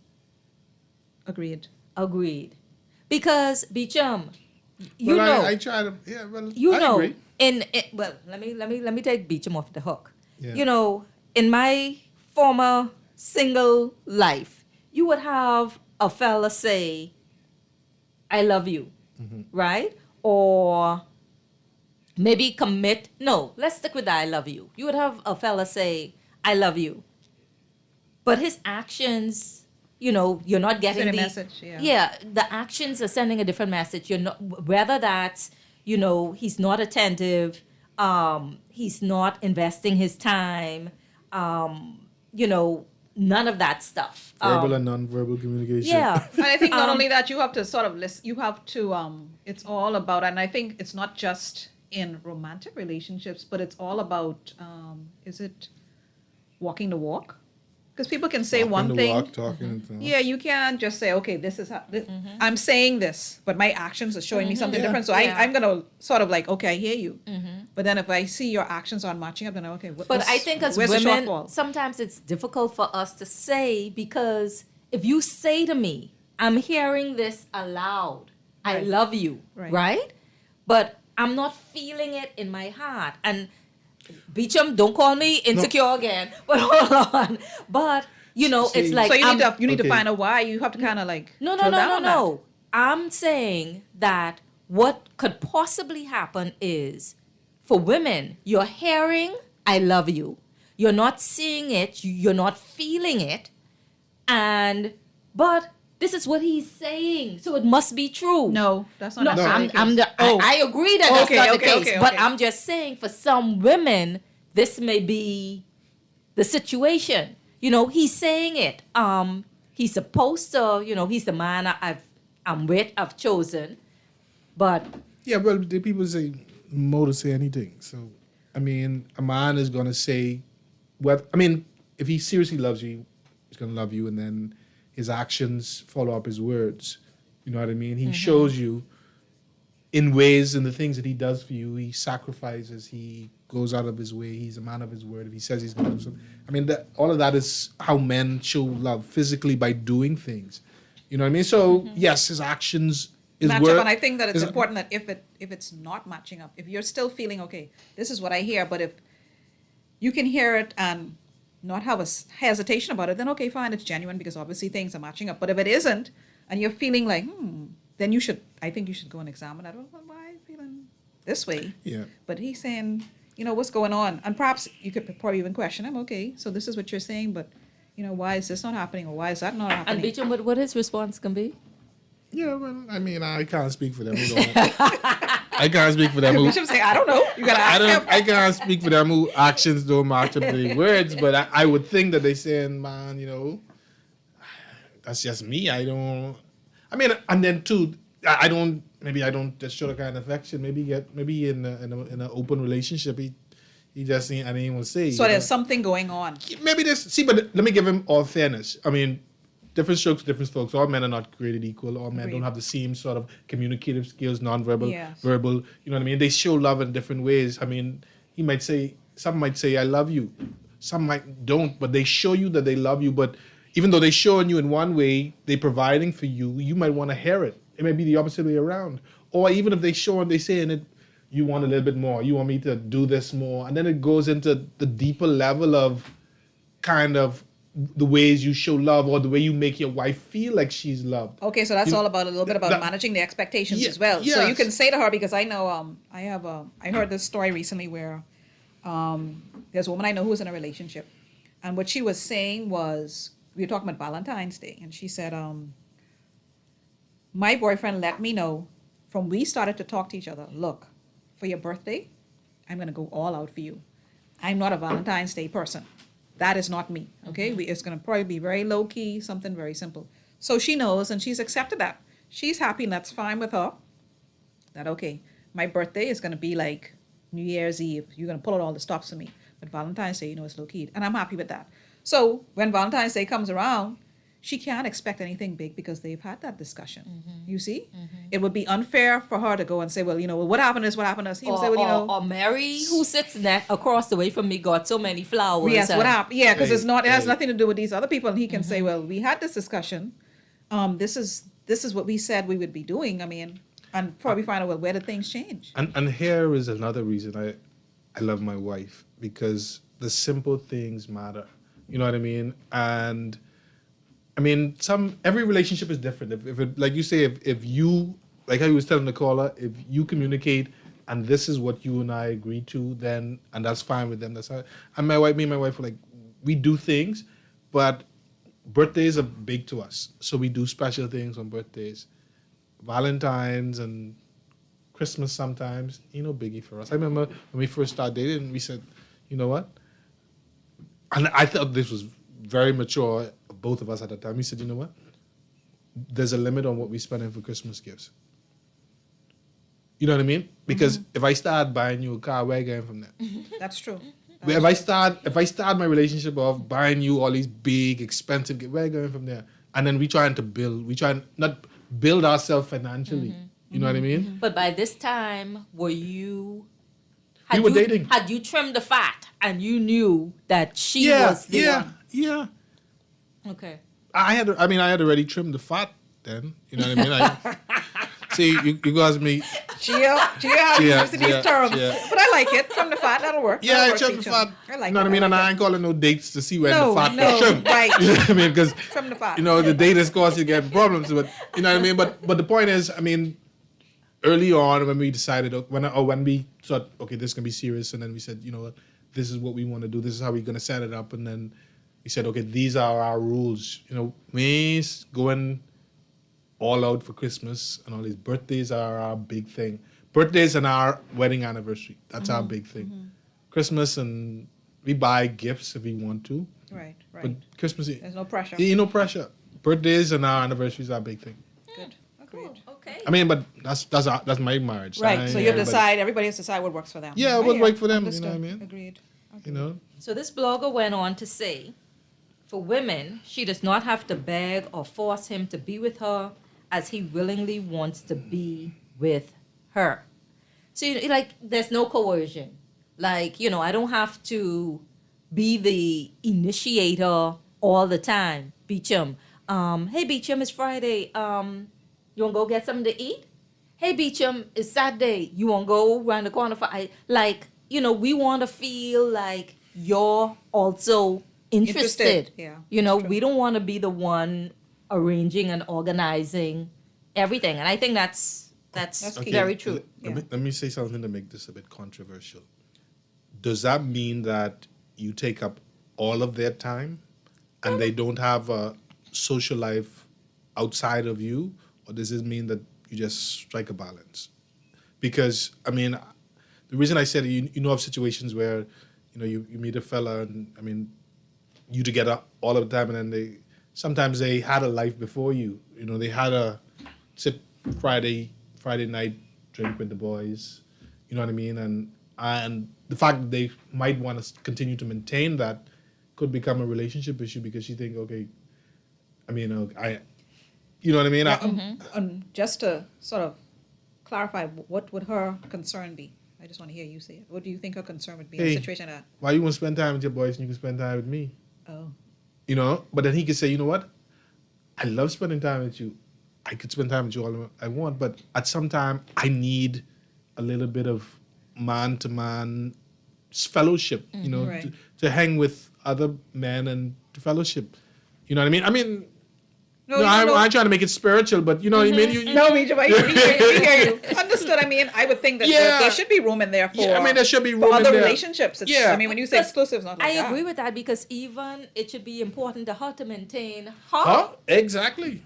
Agreed. Agreed. Because Beecham, you Well, know, I try to. Yeah, well, you I know, agree. well, let me take Beecham off the hook. Yeah. You know, in my former single life, you would have a fella say, "I love you," right? Or maybe commit. No, let's stick with the "I love you." You would have a fella say, "I love you," but his actions. You're not getting Send a the message, yeah. Yeah, the actions are sending a different message. You're not, whether that's he's not attentive, he's not investing his time, none of that stuff. Verbal and non-verbal communication. Yeah, And I think not only that, you have to sort of list. You have to. It's all about, and I think it's not just in romantic relationships, but it's all about. Is it walking the walk? Because people can say Walking one the thing. walk, talking and so on. Yeah, you can't just say, okay, this is how, I'm saying this, but my actions are showing me something different. So I'm going to sort of like, okay, I hear you. But then if I see your actions aren't matching up, then okay, But I think as where's the women, shortfall? sometimes it's difficult for us to say because if you say to me, I'm hearing this aloud, I Right. love you, Right. right? But I'm not feeling it in my heart. And Beecham, don't call me insecure again. But hold on. But, you know, it's like... So you need to Okay. find out why. You have to kind of like No. drill down on that. I'm saying that what could possibly happen is for women, you're hearing, I love you. You're not seeing it, you're not feeling it. But this is what he's saying, so it must be true. No, that's not No, necessarily the case. I agree that that's Okay, not the okay, case. okay, But okay. I'm just saying for some women, this may be the situation. You know, he's saying it. He's supposed to, you know, he's the man I'm with, I've chosen. But Yeah, well, the people say Mo to say anything. So, I mean, a man is gonna say what. I mean, if he seriously loves you, he's gonna love you, and then his actions follow up his words. You know what I mean? He shows you in ways, in the things that he does for you. He sacrifices. He goes out of his way. He's a man of his word. If he says he's gonna do something, I mean, all of that is how men show love physically, by doing things. You know what I mean? So yes, his actions. Match up, and I think that it's important that if it's not matching up, if you're still feeling okay, this is what I hear, but if you can hear it and not have a hesitation about it, then okay, fine, it's genuine because obviously things are matching up. But if it isn't, and you're feeling like, then I think you should go and examine that. Well, why are you feeling this way? Yeah. But he's saying, you know, what's going on? And perhaps you could probably even question him, okay, so this is what you're saying, but, you know, why is this not happening or why is that not happening? and Beecham, what his response can be? Yeah, well, I mean, I can't speak for them. I can't speak for them. You should say, I don't know. You gotta ask him. I can't speak for them who actions don't match up to the words, but I would think that they saying, man, you know, that's just me. I don't. I mean, and then too, I don't. Maybe I don't just show the kind of affection. Maybe in an open relationship, he just ain't. I didn't even say. So there's something going on. Maybe this. See, but let me give him all fairness. I mean, different strokes, different folks. All men are not created equal. All men don't have the same sort of communicative skills, non-verbal, Yes. verbal. You know what I mean? They show love in different ways. I mean, some might say, I love you. Some might don't, but they show you that they love you. But even though they're showing you in one way, they're providing for you, you might want to hear it. It may be the opposite way around. Or even if they show and they say in it, you want a little bit more. You want me to do this more. And then it goes into the deeper level of kind of the ways you show love or the way you make your wife feel like she's loved. Okay, so that's You- all about a little bit about that- managing the expectations Yeah, as well. So you yes. can say to her, because I know I heard this story recently where there's a woman I know who was in a relationship, and what she was saying was, we were talking about Valentine's Day, and she said, my boyfriend let me know from we started to talk to each other, look, for your birthday, I'm going to go all out for you. I'm not a Valentine's Day person. That is not me, okay? It's going to probably be very low-key, something very simple. So she knows, and she's accepted that. She's happy, and that's fine with her. That, okay, my birthday is going to be like New Year's Eve. You're going to pull out all the stops for me. But Valentine's Day, you know, it's low-key. And I'm happy with that. So when Valentine's Day comes around, she can't expect anything big because they've had that discussion. You see? It would be unfair for her to go and say, well, you know, what happened is what happened is. He would say, well, you know. Or Mary, who sits across the way from me, got so many flowers. Yes, what and- happened? Yeah, because it has Right. nothing to do with these other people. And he can say, well, we had this discussion. This is what we said we would be doing. I mean, and probably find out, well, where did things change? And here is another reason I love my wife, because the simple things matter. You know what I mean? And I mean, every relationship is different. If it, like you say, if you, like how you was telling the caller, if you communicate and this is what you and I agree to, then, and that's fine with them. That's how, and me and my wife are like, we do things, but birthdays are big to us. So we do special things on birthdays. Valentine's and Christmas sometimes, you know, biggie for us. I remember when we first started dating, we said, you know what? And I thought this was very mature, both of us at the time. We said, you know what? There's a limit on what we spend on for Christmas gifts. You know what I mean? Because if I start buying you a car, where are you going from there? That's true. if I start my relationship off buying you all these big, expensive gifts, where are you going from there? And then we try and not build ourselves financially. You know what I mean? But by this time, we were dating. Had you trimmed the fat and you knew that she Yeah, was the one? yeah. Okay. I had already trimmed the fat then. You know what I mean? See, you guys me. Gia used these terms. But I like it. From the fat, that'll work. Yeah, I That'll work, trimmed the Beecham. fat. I like you know what I mean? And I ain't calling no dates to see when the fat was trimmed. Right. You know what I mean? Because From the fat. the date is cause you get problems. But you know what I mean? But the point is, I mean, early on when we decided when we thought, okay, this can be serious, and then we said, you know what, this is what we want to do. This is how we're gonna set it up, and then we said, okay, these are our rules. We going all out for Christmas and all these birthdays are our big thing. Birthdays and our wedding anniversary. That's our big thing. Christmas, and we buy gifts if we want to. Right. But Christmas, There's no pressure. No pressure. Birthdays and our anniversaries are our big thing. Good. Agreed. Okay. I mean, but that's my marriage. Right. So you decide. Everybody has to decide what works for them. Yeah, what works for them. Understood. You know what I mean? Agreed. So this blogger went on to say, for women, she does not have to beg or force him to be with her, as he willingly wants to be with her. So, there's no coercion. I don't have to be the initiator all the time. Beecham, hey, Beecham, it's Friday. You want to go get something to eat? Hey, Beecham, it's Saturday. You want to go around the corner for... we want to feel like you're also interested. Yeah. We don't want to be the one arranging and organizing everything. And I think that's very true. Let me say something to make this a bit controversial. Does that mean that you take up all of their time and they don't have a social life outside of you? Or does it mean that you just strike a balance? Because, I mean, the reason I said you know of situations where, you meet a fella and, I mean, you together all of the time, and then sometimes they had a life before you. They had a Friday night drink with the boys. You know what I mean? And the fact that they might want to continue to maintain that could become a relationship issue because you think, okay, I mean, you know what I mean? And just to sort of clarify, what would her concern be? I just want to hear you say it. What do you think her concern would be in a situation like that? Why you want to spend time with your boys and you can spend time with me? Oh. But then he could say, you know what? I love spending time with you. I could spend time with you all I want, but at some time I need a little bit of man-to-man fellowship, Right. to hang with other men and to fellowship. You know what I mean? I mean, No, I'm trying to make it spiritual, but you know what I mean? No, we hear you. Understood. I mean, I would think that there should be room in there for. I mean, there should be room for other in there. relationships. I mean, when you say exclusive, it's not like I that. agree with that because even it should be important to her to maintain Exactly.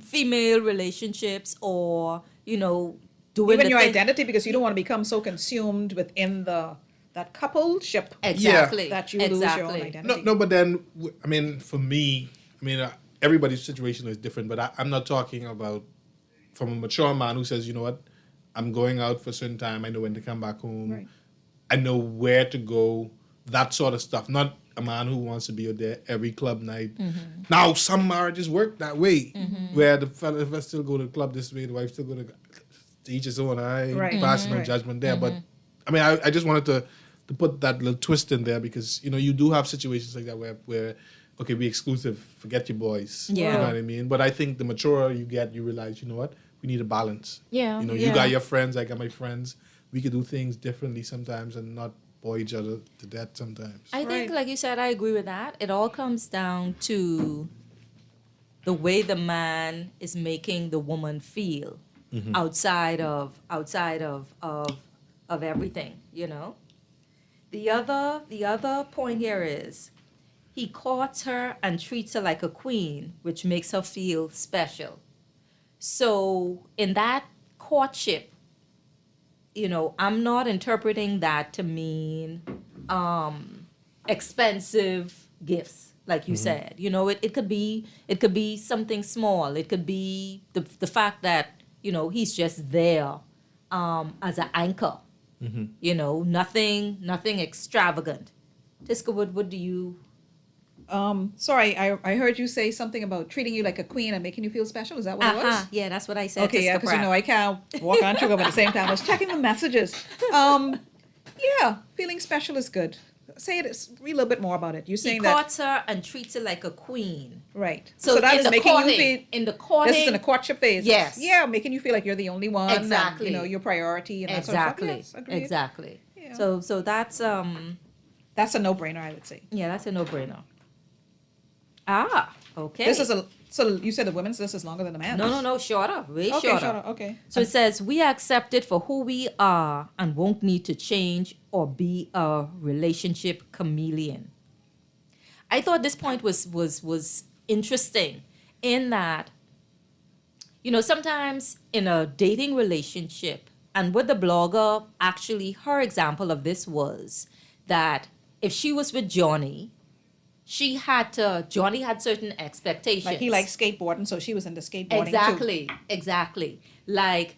Female relationships or doing even your thing. identity, because you don't want to become so consumed within that coupleship. Exactly. That you lose your own identity. No, but then I mean, for me, everybody's situation is different, but I'm not talking about from a mature man who says, you know what, I'm going out for a certain time. I know when to come back home. Right. I know where to go. That sort of stuff. Not a man who wants to be there every club night. Now, some marriages work that way, where the fella still go to the club this way, the wife still go to each his own. I pass no judgment there. But I mean, I just wanted to put that little twist in there because you do have situations like that where okay, be exclusive, forget your boys. Yeah. You know what I mean? But I think the maturer you get, you realize, you know what, we need a balance. Yeah. You got your friends, I got my friends. We could do things differently sometimes and not bore each other to death sometimes. I think, like you said, I agree with that. It all comes down to the way the man is making the woman feel outside of everything, The other point here is he courts her and treats her like a queen, which makes her feel special. So in that courtship, I'm not interpreting that to mean expensive gifts, like you said. It could be something small. It could be the fact that he's just there as an anchor. Nothing extravagant. Tiska, what do you? Sorry, I heard you say something about treating you like a queen and making you feel special. Is that what it was? Yeah, that's what I said. Okay, yeah, Tiska because Pratt. I can't walk on sugar, but at the same time, I was checking the messages. Yeah, feeling special is good. Say it, read a little bit more about it. You're He saying that, courts her and treats her like a queen. right. So, that in is the making courting, you feel, in the courting, this is in the courtship phase. Yes. Yeah, making you feel like you're the only one. Exactly. And, your priority and that sort of exactly, stuff. Yes, agreed. exactly. Yeah. So that's That's a no-brainer, I would say. yeah, that's a no-brainer. Okay. This is so you said the women's list is longer than the man's. No, shorter, way Okay, shorter. shorter, okay. So it says, we are accepted for who we are and won't need to change or be a relationship chameleon. I thought this point was interesting in that, sometimes in a dating relationship, and what the blogger actually, her example of this was that if she was with Johnny, Johnny had certain expectations. Like he likes skateboarding, so she was into skateboarding too. Exactly. Like,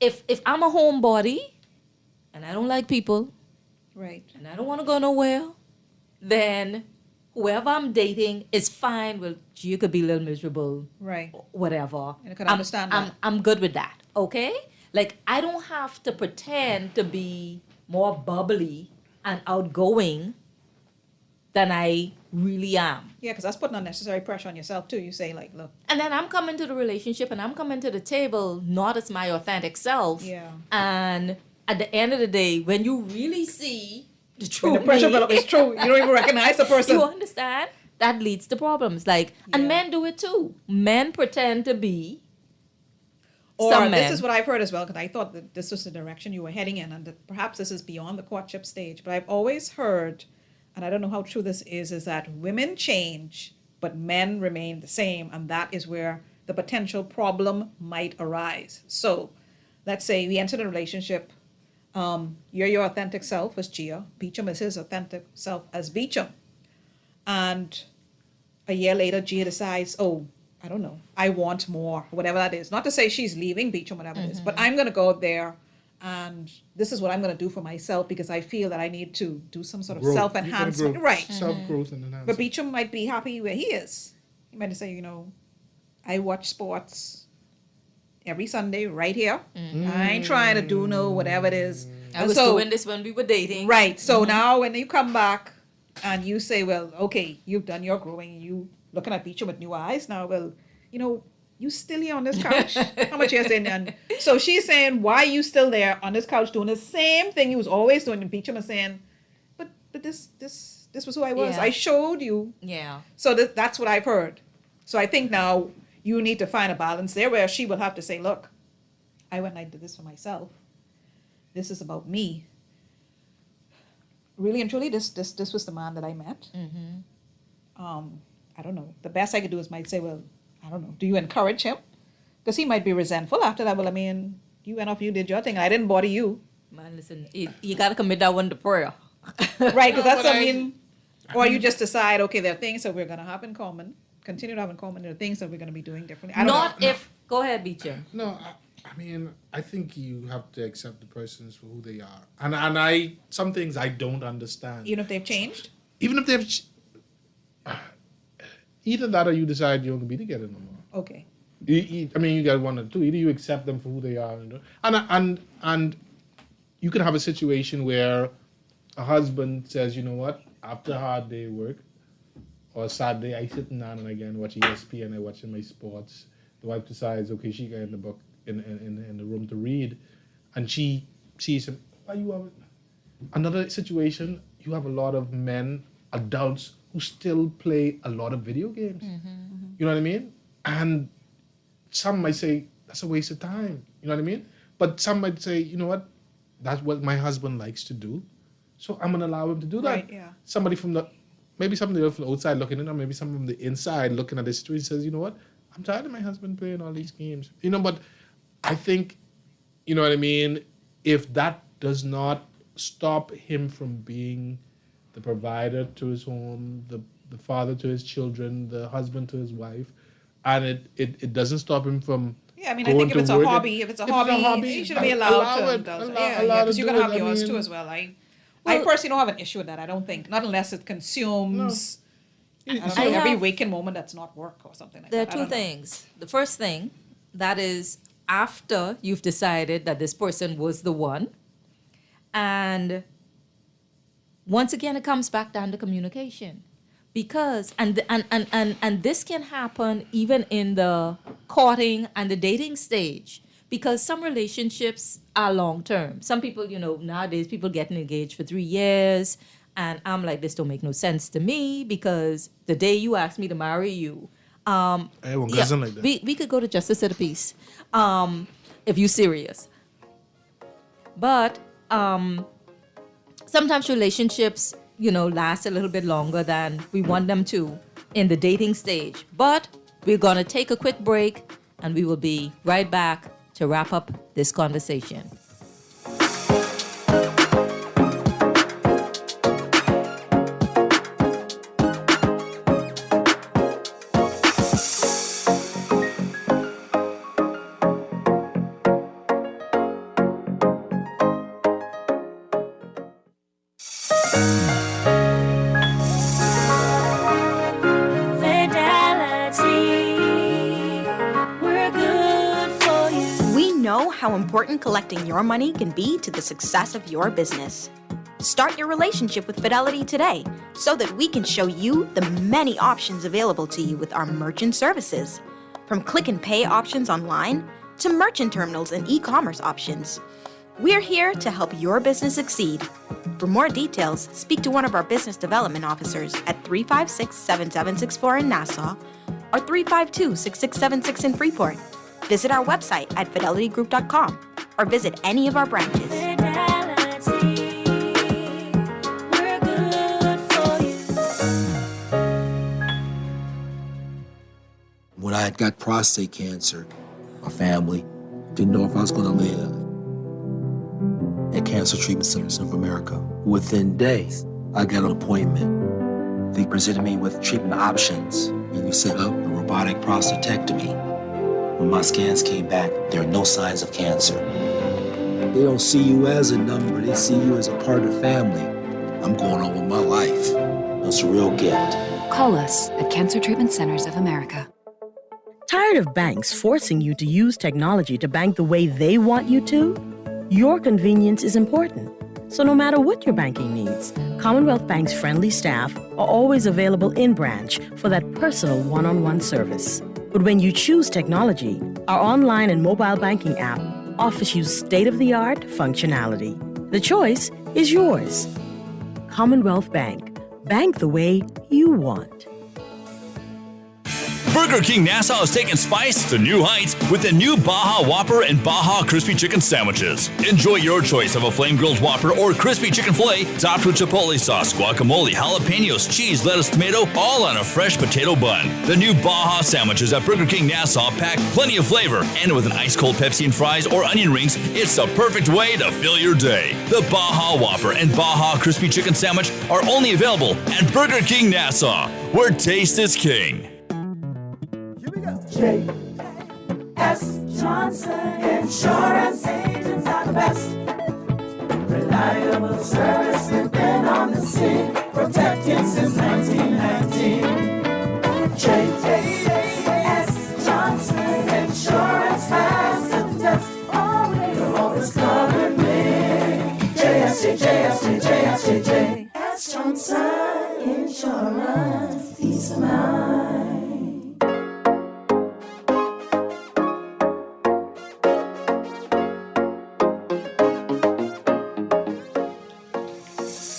if I'm a homebody and I don't like people, Right. and I don't want to go nowhere, then whoever I'm dating is fine. Well, you could be a little miserable, Right. whatever. And I could understand that. I'm good with that, okay? Like, I don't have to pretend to be more bubbly and outgoing than I really am. Yeah, because that's putting unnecessary pressure on yourself too. You say like, look. And then I'm coming to the relationship and I'm coming to the table not as my authentic self. Yeah. And at the end of the day, when you really see the true When the pressure me, build up is true. You don't even recognize the person. you understand? That leads to problems. Like, and men do it too. Men pretend to be Or some this men. is what I've heard as well, because I thought that this was the direction you were heading in, and that perhaps this is beyond the courtship stage. But I've always heard, and I don't know how true this is that women change, but men remain the same, and that is where the potential problem might arise. So, let's say we entered a relationship. You're your authentic self as Gia. Beecham is his authentic self as Beecham. And a year later, Gia decides, oh, I don't know, I want more, whatever that is. Not to say she's leaving Beecham, whatever it is, but I'm going to go there and this is what I'm going to do for myself because I feel that I need to do some sort of Growth. self-enhancement. Growth. Right. Self-growth and enhancement. But Beecham might be happy where he is. He might say, I watch sports every Sunday right here. I ain't trying to do no whatever it is. I was doing this when we were dating. Right. So now when you come back and you say, well, okay, you've done your growing, you looking at Beecham with new eyes now, well, you still here on this couch. How much you saying? And so she's saying, why are you still there on this couch doing the same thing you was always doing? And Beecham is saying, but this was who I was. Yeah. I showed you. Yeah. So that's what I've heard. So I think now you need to find a balance there where she will have to say, look, I went and I did this for myself. This is about me. Really and truly, this was the man that I met. I don't know. The best I could do is might say, well, I don't know. Do you encourage him? Because he might be resentful after that. Well, I mean, you went off, you did your thing. I didn't bother you. Man, listen, you got to commit that one to prayer. Right, because that's, or you just decide, okay, there are things that we're going to have in common, continue to have in common. There are things that we're going to be doing differently. I don't know. Go ahead, Beecham. No, I mean, I think you have to accept the persons for who they are. And some things I don't understand. Even if they've changed? Even if they've... Either that or you decide you don't be together no more. Okay. You got one or two. Either you accept them for who they are, and you can have a situation where a husband says, you know what, after a hard day of work or a sad day, I sit down and again watch ESPN, I watch my sports. The wife decides, okay, she got in the book in the room to read, and she sees him. Why you have another situation? You have a lot of men, adults, who still play a lot of video games. You know what I mean? And some might say, that's a waste of time. You know what I mean? But some might say, you know what? That's what my husband likes to do. So I'm going to allow him to do that. Right, yeah. Somebody from the outside looking in, or maybe someone from the inside looking at the situation says, you know what? I'm tired of my husband playing all these games. But I think, you know what I mean? If that does not stop him from being the provider to his home, the father to his children, the husband to his wife, and it doesn't stop him from Yeah, I mean, going I think if to it's a work. hobby, you should be allowed to indulge. Yeah, because you're going to have yours too as well. I personally don't have an issue with that. I don't think, not unless it consumes. I don't know, every waking moment that's not work or something like There that. are two things. The first thing, that is after you've decided that this person was the one. And once again, it comes back down to communication. Because, and this can happen even in the courting and the dating stage. Because some relationships are long term. Some people, nowadays people getting engaged for 3 years. And I'm like, this don't make no sense to me because the day you asked me to marry you, I won't like that. we could go to Justice of the Peace if you're serious. But sometimes relationships, last a little bit longer than we want them to in the dating stage. But we're going to take a quick break and we will be right back to wrap up this conversation. How important collecting your money can be to the success of your business. Start your relationship with Fidelity today so that we can show you the many options available to you with our merchant services. From click and pay options online to merchant terminals and e-commerce options. We're here to help your business succeed. For more details, speak to one of our business development officers at 356-7764 in Nassau or 352-6676 in Freeport. Visit our website at fidelitygroup.com or visit any of our branches. When I got prostate cancer, my family didn't know if I was going to live. At Cancer Treatment Centers of America, within days, I got an appointment. They presented me with treatment options, and we set up a robotic prostatectomy. When my scans came back, there are no signs of cancer. They don't see you as a number, they see you as a part of the family. I'm going on with my life. It's a real gift. Call us at Cancer Treatment Centers of America. Tired of banks forcing you to use technology to bank the way they want you to? Your convenience is important. So no matter what your banking needs, Commonwealth Bank's friendly staff are always available in branch for that personal one-on-one service. But when you choose technology, our online and mobile banking app offers you state-of-the-art functionality. The choice is yours. Commonwealth Bank. Bank the way you want. Burger King Nassau is taking spice to new heights with the new Baja Whopper and Baja Crispy Chicken Sandwiches. Enjoy your choice of a flame grilled Whopper or crispy chicken filet topped with chipotle sauce, guacamole, jalapenos, cheese, lettuce, tomato, all on a fresh potato bun. The new Baja sandwiches at Burger King Nassau pack plenty of flavor, and with an ice cold Pepsi and fries or onion rings, it's the perfect way to fill your day. The Baja Whopper and Baja Crispy Chicken Sandwich are only available at Burger King Nassau, where taste is king. J.S. Johnson Insurance agents are the best. Reliable service, we've been on the scene, protected since 1919. J.S. Johnson Insurance has the test. You've always covered me. J.S. Johnson Insurance, peace of mind.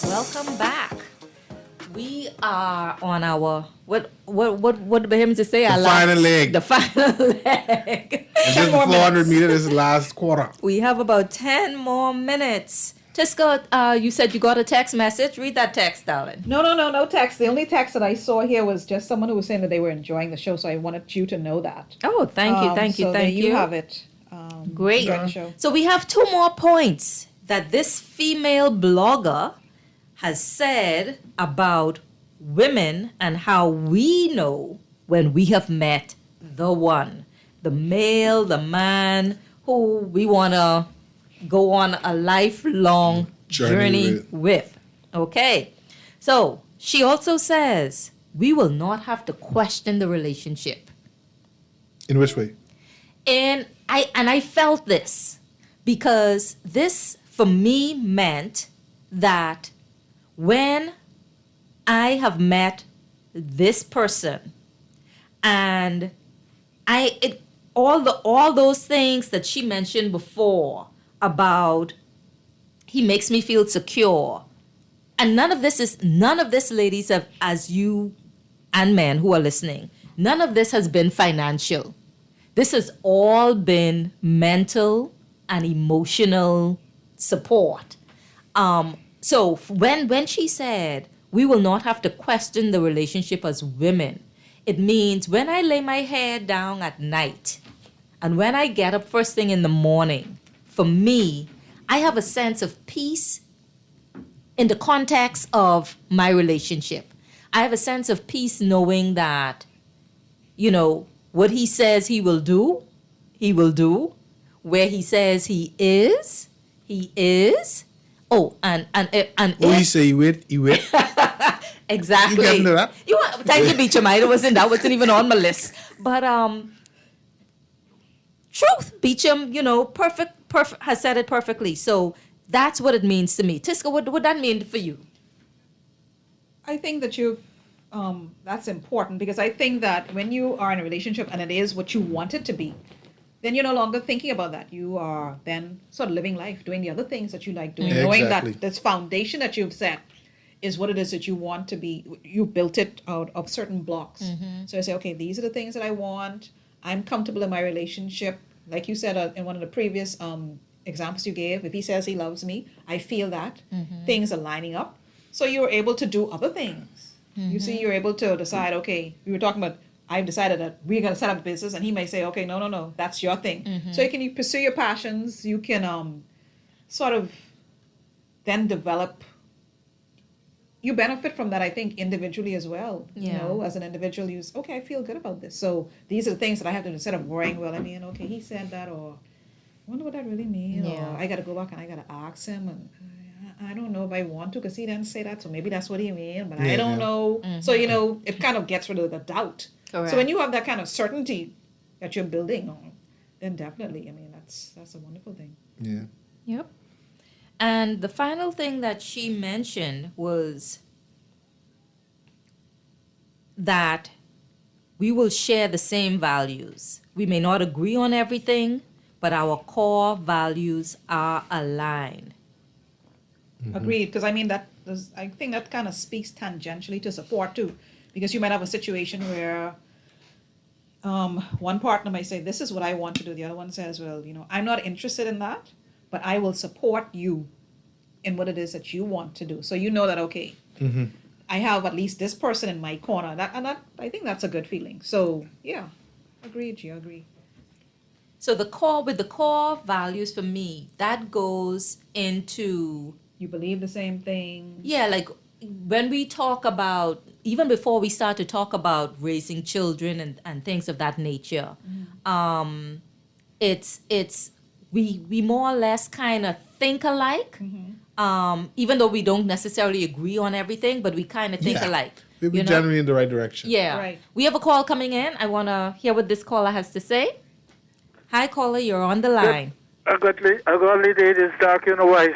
Welcome back. We are on our what the hymns to say? The final leg. The final leg. And just the 400 meters is last quarter. We have about 10 more minutes. Tisco, you said you got a text message. Read that text, darling. No text. The only text that I saw here was just someone who was saying that they were enjoying the show, so I wanted you to know that. Oh, thank you. So there you have it. Great. Show. So we have 2 more points that this female blogger has said about women and how we know when we have met the one, the male, the man who we want to go on a lifelong journey with. Okay. So she also says we will not have to question the relationship. In which way? And I felt this because this for me meant that when I have met this person and all those things that she mentioned before about he makes me feel secure. And none of this, ladies, have, as you and men who are listening, none of this has been financial. This has all been mental and emotional support. So when she said we will not have to question the relationship as women, it means when I lay my head down at night and when I get up first thing in the morning, for me, I have a sense of peace in the context of my relationship. I have a sense of peace knowing that, what he says he will do, he will do. Where he says he is, he is. Oh, and he say he wait. Exactly. You get that? Thank you, Beecham. That wasn't even on my list. But truth, Beecham, perfect has said it perfectly. So that's what it means to me. Tiska, what would that mean for you? I think that that's important because I think that when you are in a relationship and it is what you want it to be, then you're no longer thinking about that. You are then sort of living life, doing the other things that you like doing, knowing that this foundation that you've set is what it is that you want to be. You built it out of certain blocks. Mm-hmm. So I say, okay, these are the things that I want. I'm comfortable in my relationship. Like you said in one of the previous examples you gave, if he says he loves me, I feel that. Mm-hmm. Things are lining up. So you're able to do other things. Mm-hmm. You see, you're able to decide, okay, we were talking about, I've decided that we're going to set up a business, and he may say, okay, no, that's your thing. Mm-hmm. So you pursue your passions. You can sort of then develop. You benefit from that, I think, individually as well. Yeah. As an individual, okay, I feel good about this. So these are the things that I have to do instead of worrying, okay, he said that, or I wonder what that really means, or I got to go back and I got to ask him, and I don't know if I want to because he didn't say that, so maybe that's what he means, but I don't know. Mm-hmm. So, it kind of gets rid of the doubt. Correct. So when you have that kind of certainty that you're building on, then definitely, that's a wonderful thing. Yeah. Yep. And the final thing that she mentioned was that we will share the same values. We may not agree on everything, but our core values are aligned. Mm-hmm. Agreed, because I think that kind of speaks tangentially to support too. Because you might have a situation where one partner might say, this is what I want to do. The other one says, well, I'm not interested in that, but I will support you in what it is that you want to do. So that, okay, mm-hmm. I have at least this person in my corner. I think that's a good feeling. So, yeah, agreed, Gio, agree. So the core values for me, that goes into... You believe the same thing. Yeah, like when we talk about, even before we start to talk about raising children and things of that nature, mm-hmm. We more or less kind of think alike, mm-hmm. Even though we don't necessarily agree on everything, but we kind of think alike. We're generally in the right direction. Yeah. Right. We have a call coming in. I want to hear what this caller has to say. Hi, caller. You're on the line. A godly lady is dark in a wife.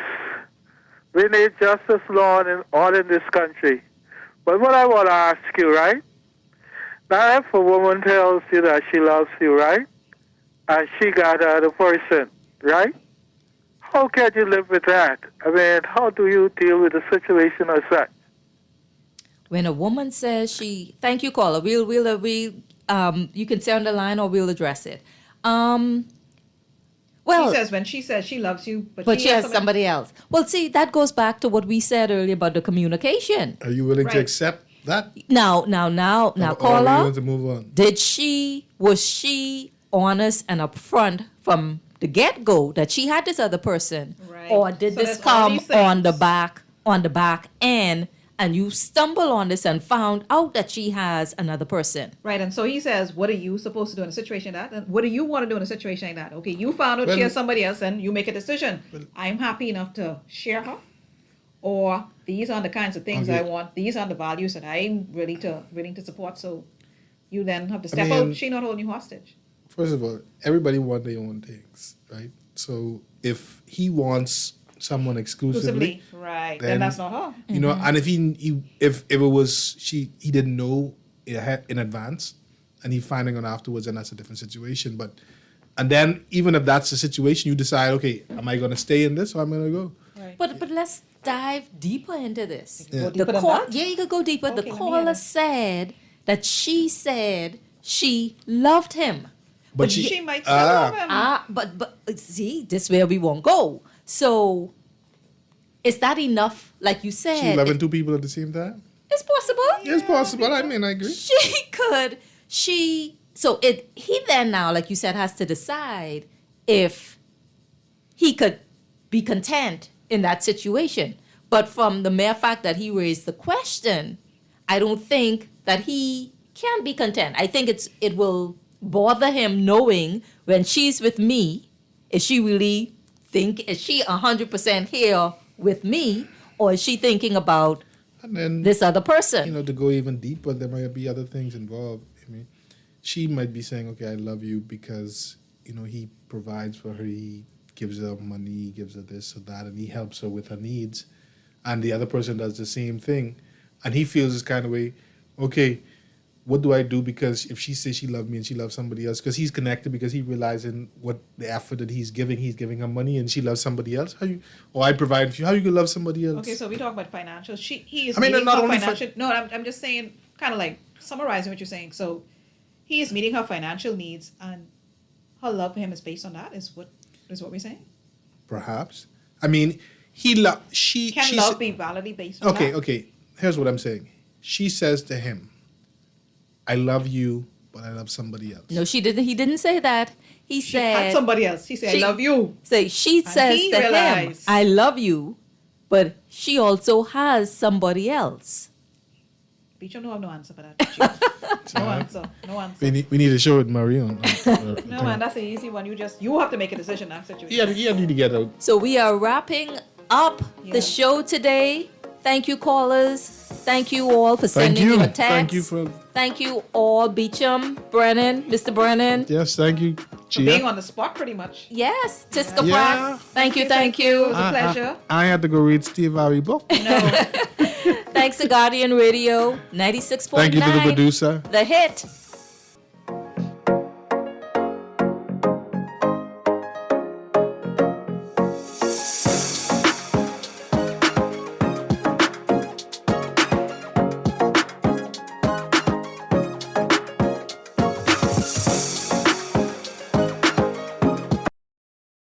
We need justice law all in this country. But what I want to ask you, right? Now, if a woman tells you that she loves you, right? And she got the person, right? How can you live with that? How do you deal with a situation as such? When a woman says she... Thank you, caller. You can stay on the line or we'll address it. Well, when she says she loves you, but she has somebody else. Well, see, that goes back to what we said earlier about the communication. Are you willing to accept that? Now, caller. Are we going to move on? Was she honest and upfront from the get-go that she had this other person? Right. Or did this come on the back end? And you stumble on this and found out that she has another person. Right, and so he says, what are you supposed to do in a situation like that? And what do you want to do in a situation like that? Okay, you found out she has somebody else and you make a decision. I'm happy enough to share her. or these are the kinds of things Okay. I want, these are the values that I'm willing to support. So you then have to I step mean- out. She not holding you hostage. First of all, everybody want their own things, right? So if he wants someone exclusively, Right. Then that's not her. You know, and if if it was he didn't know in advance, and he finding out afterwards, then that's a different situation. But and then even if that's the situation, you decide, okay, am I going to stay in this or am I going to go? But let's dive deeper into this. Yeah. Go deeper than that? Yeah, you could go deeper. Okay, The let me caller hear it. said that she said she loved him. But She might still love him. But see, this where we won't go. So, is that enough? Like you said, She loving two people at the same time? it's possible. Yeah, it's possible. I mean, I agree. He then now, like you said, has to decide if he could be content in that situation. But from the mere fact that he raised the question, I don't think that he can be content. I think it will bother him knowing when she's with me, is she 100% here with me, or is she thinking about And then, this other person? you know, to go even deeper, there might be other things involved. I mean, she might be saying, okay, I love you because, you know, he provides for her, he gives her money, he gives her this or that, and he helps her with her needs. And the other person does the same thing. And he feels this kind of way, okay, what do I do? Because if she says she loved me and she loves somebody else, because he's connected, because he realizing what the effort that he's giving her money, and she loves somebody else. I provide for you. How you can love somebody else? Okay, so we talk about financial. He is I mean, meeting not her only financial. No, I'm just saying, kind of like summarizing what you're saying. So he is meeting her financial needs, and her love for him is based on that. Is what we're saying? Perhaps. I mean, she. Can love be validly based on that? Okay. Here's what I'm saying. She says to him, "I love you, but I love somebody else." No, she didn't. He didn't say that. He She said had somebody else. She said, "I love you." She And says he to him, realized- "I love you," but she also has somebody else. Beecham don't have no answer for that. Beecham. No answer. No answer. We need to show it, Marion. No man, that's an easy one. You have to make a decision in that situation. Yeah, need to get out. So we are wrapping up Yeah. the show today. Thank you, callers. Thank you all for Thank sending you. your text. Thank you for. Thank you all, Beecham, Brennan, Mr. Brennan. Yes, thank you, For being Chia. on the spot, pretty much. Yes, Tiska Yeah. Pratt. Thank you, thank you. It was a pleasure. I had to go read Steve Harvey book. Thanks to Guardian Radio 96.9. Thank you to the producer. The Hit.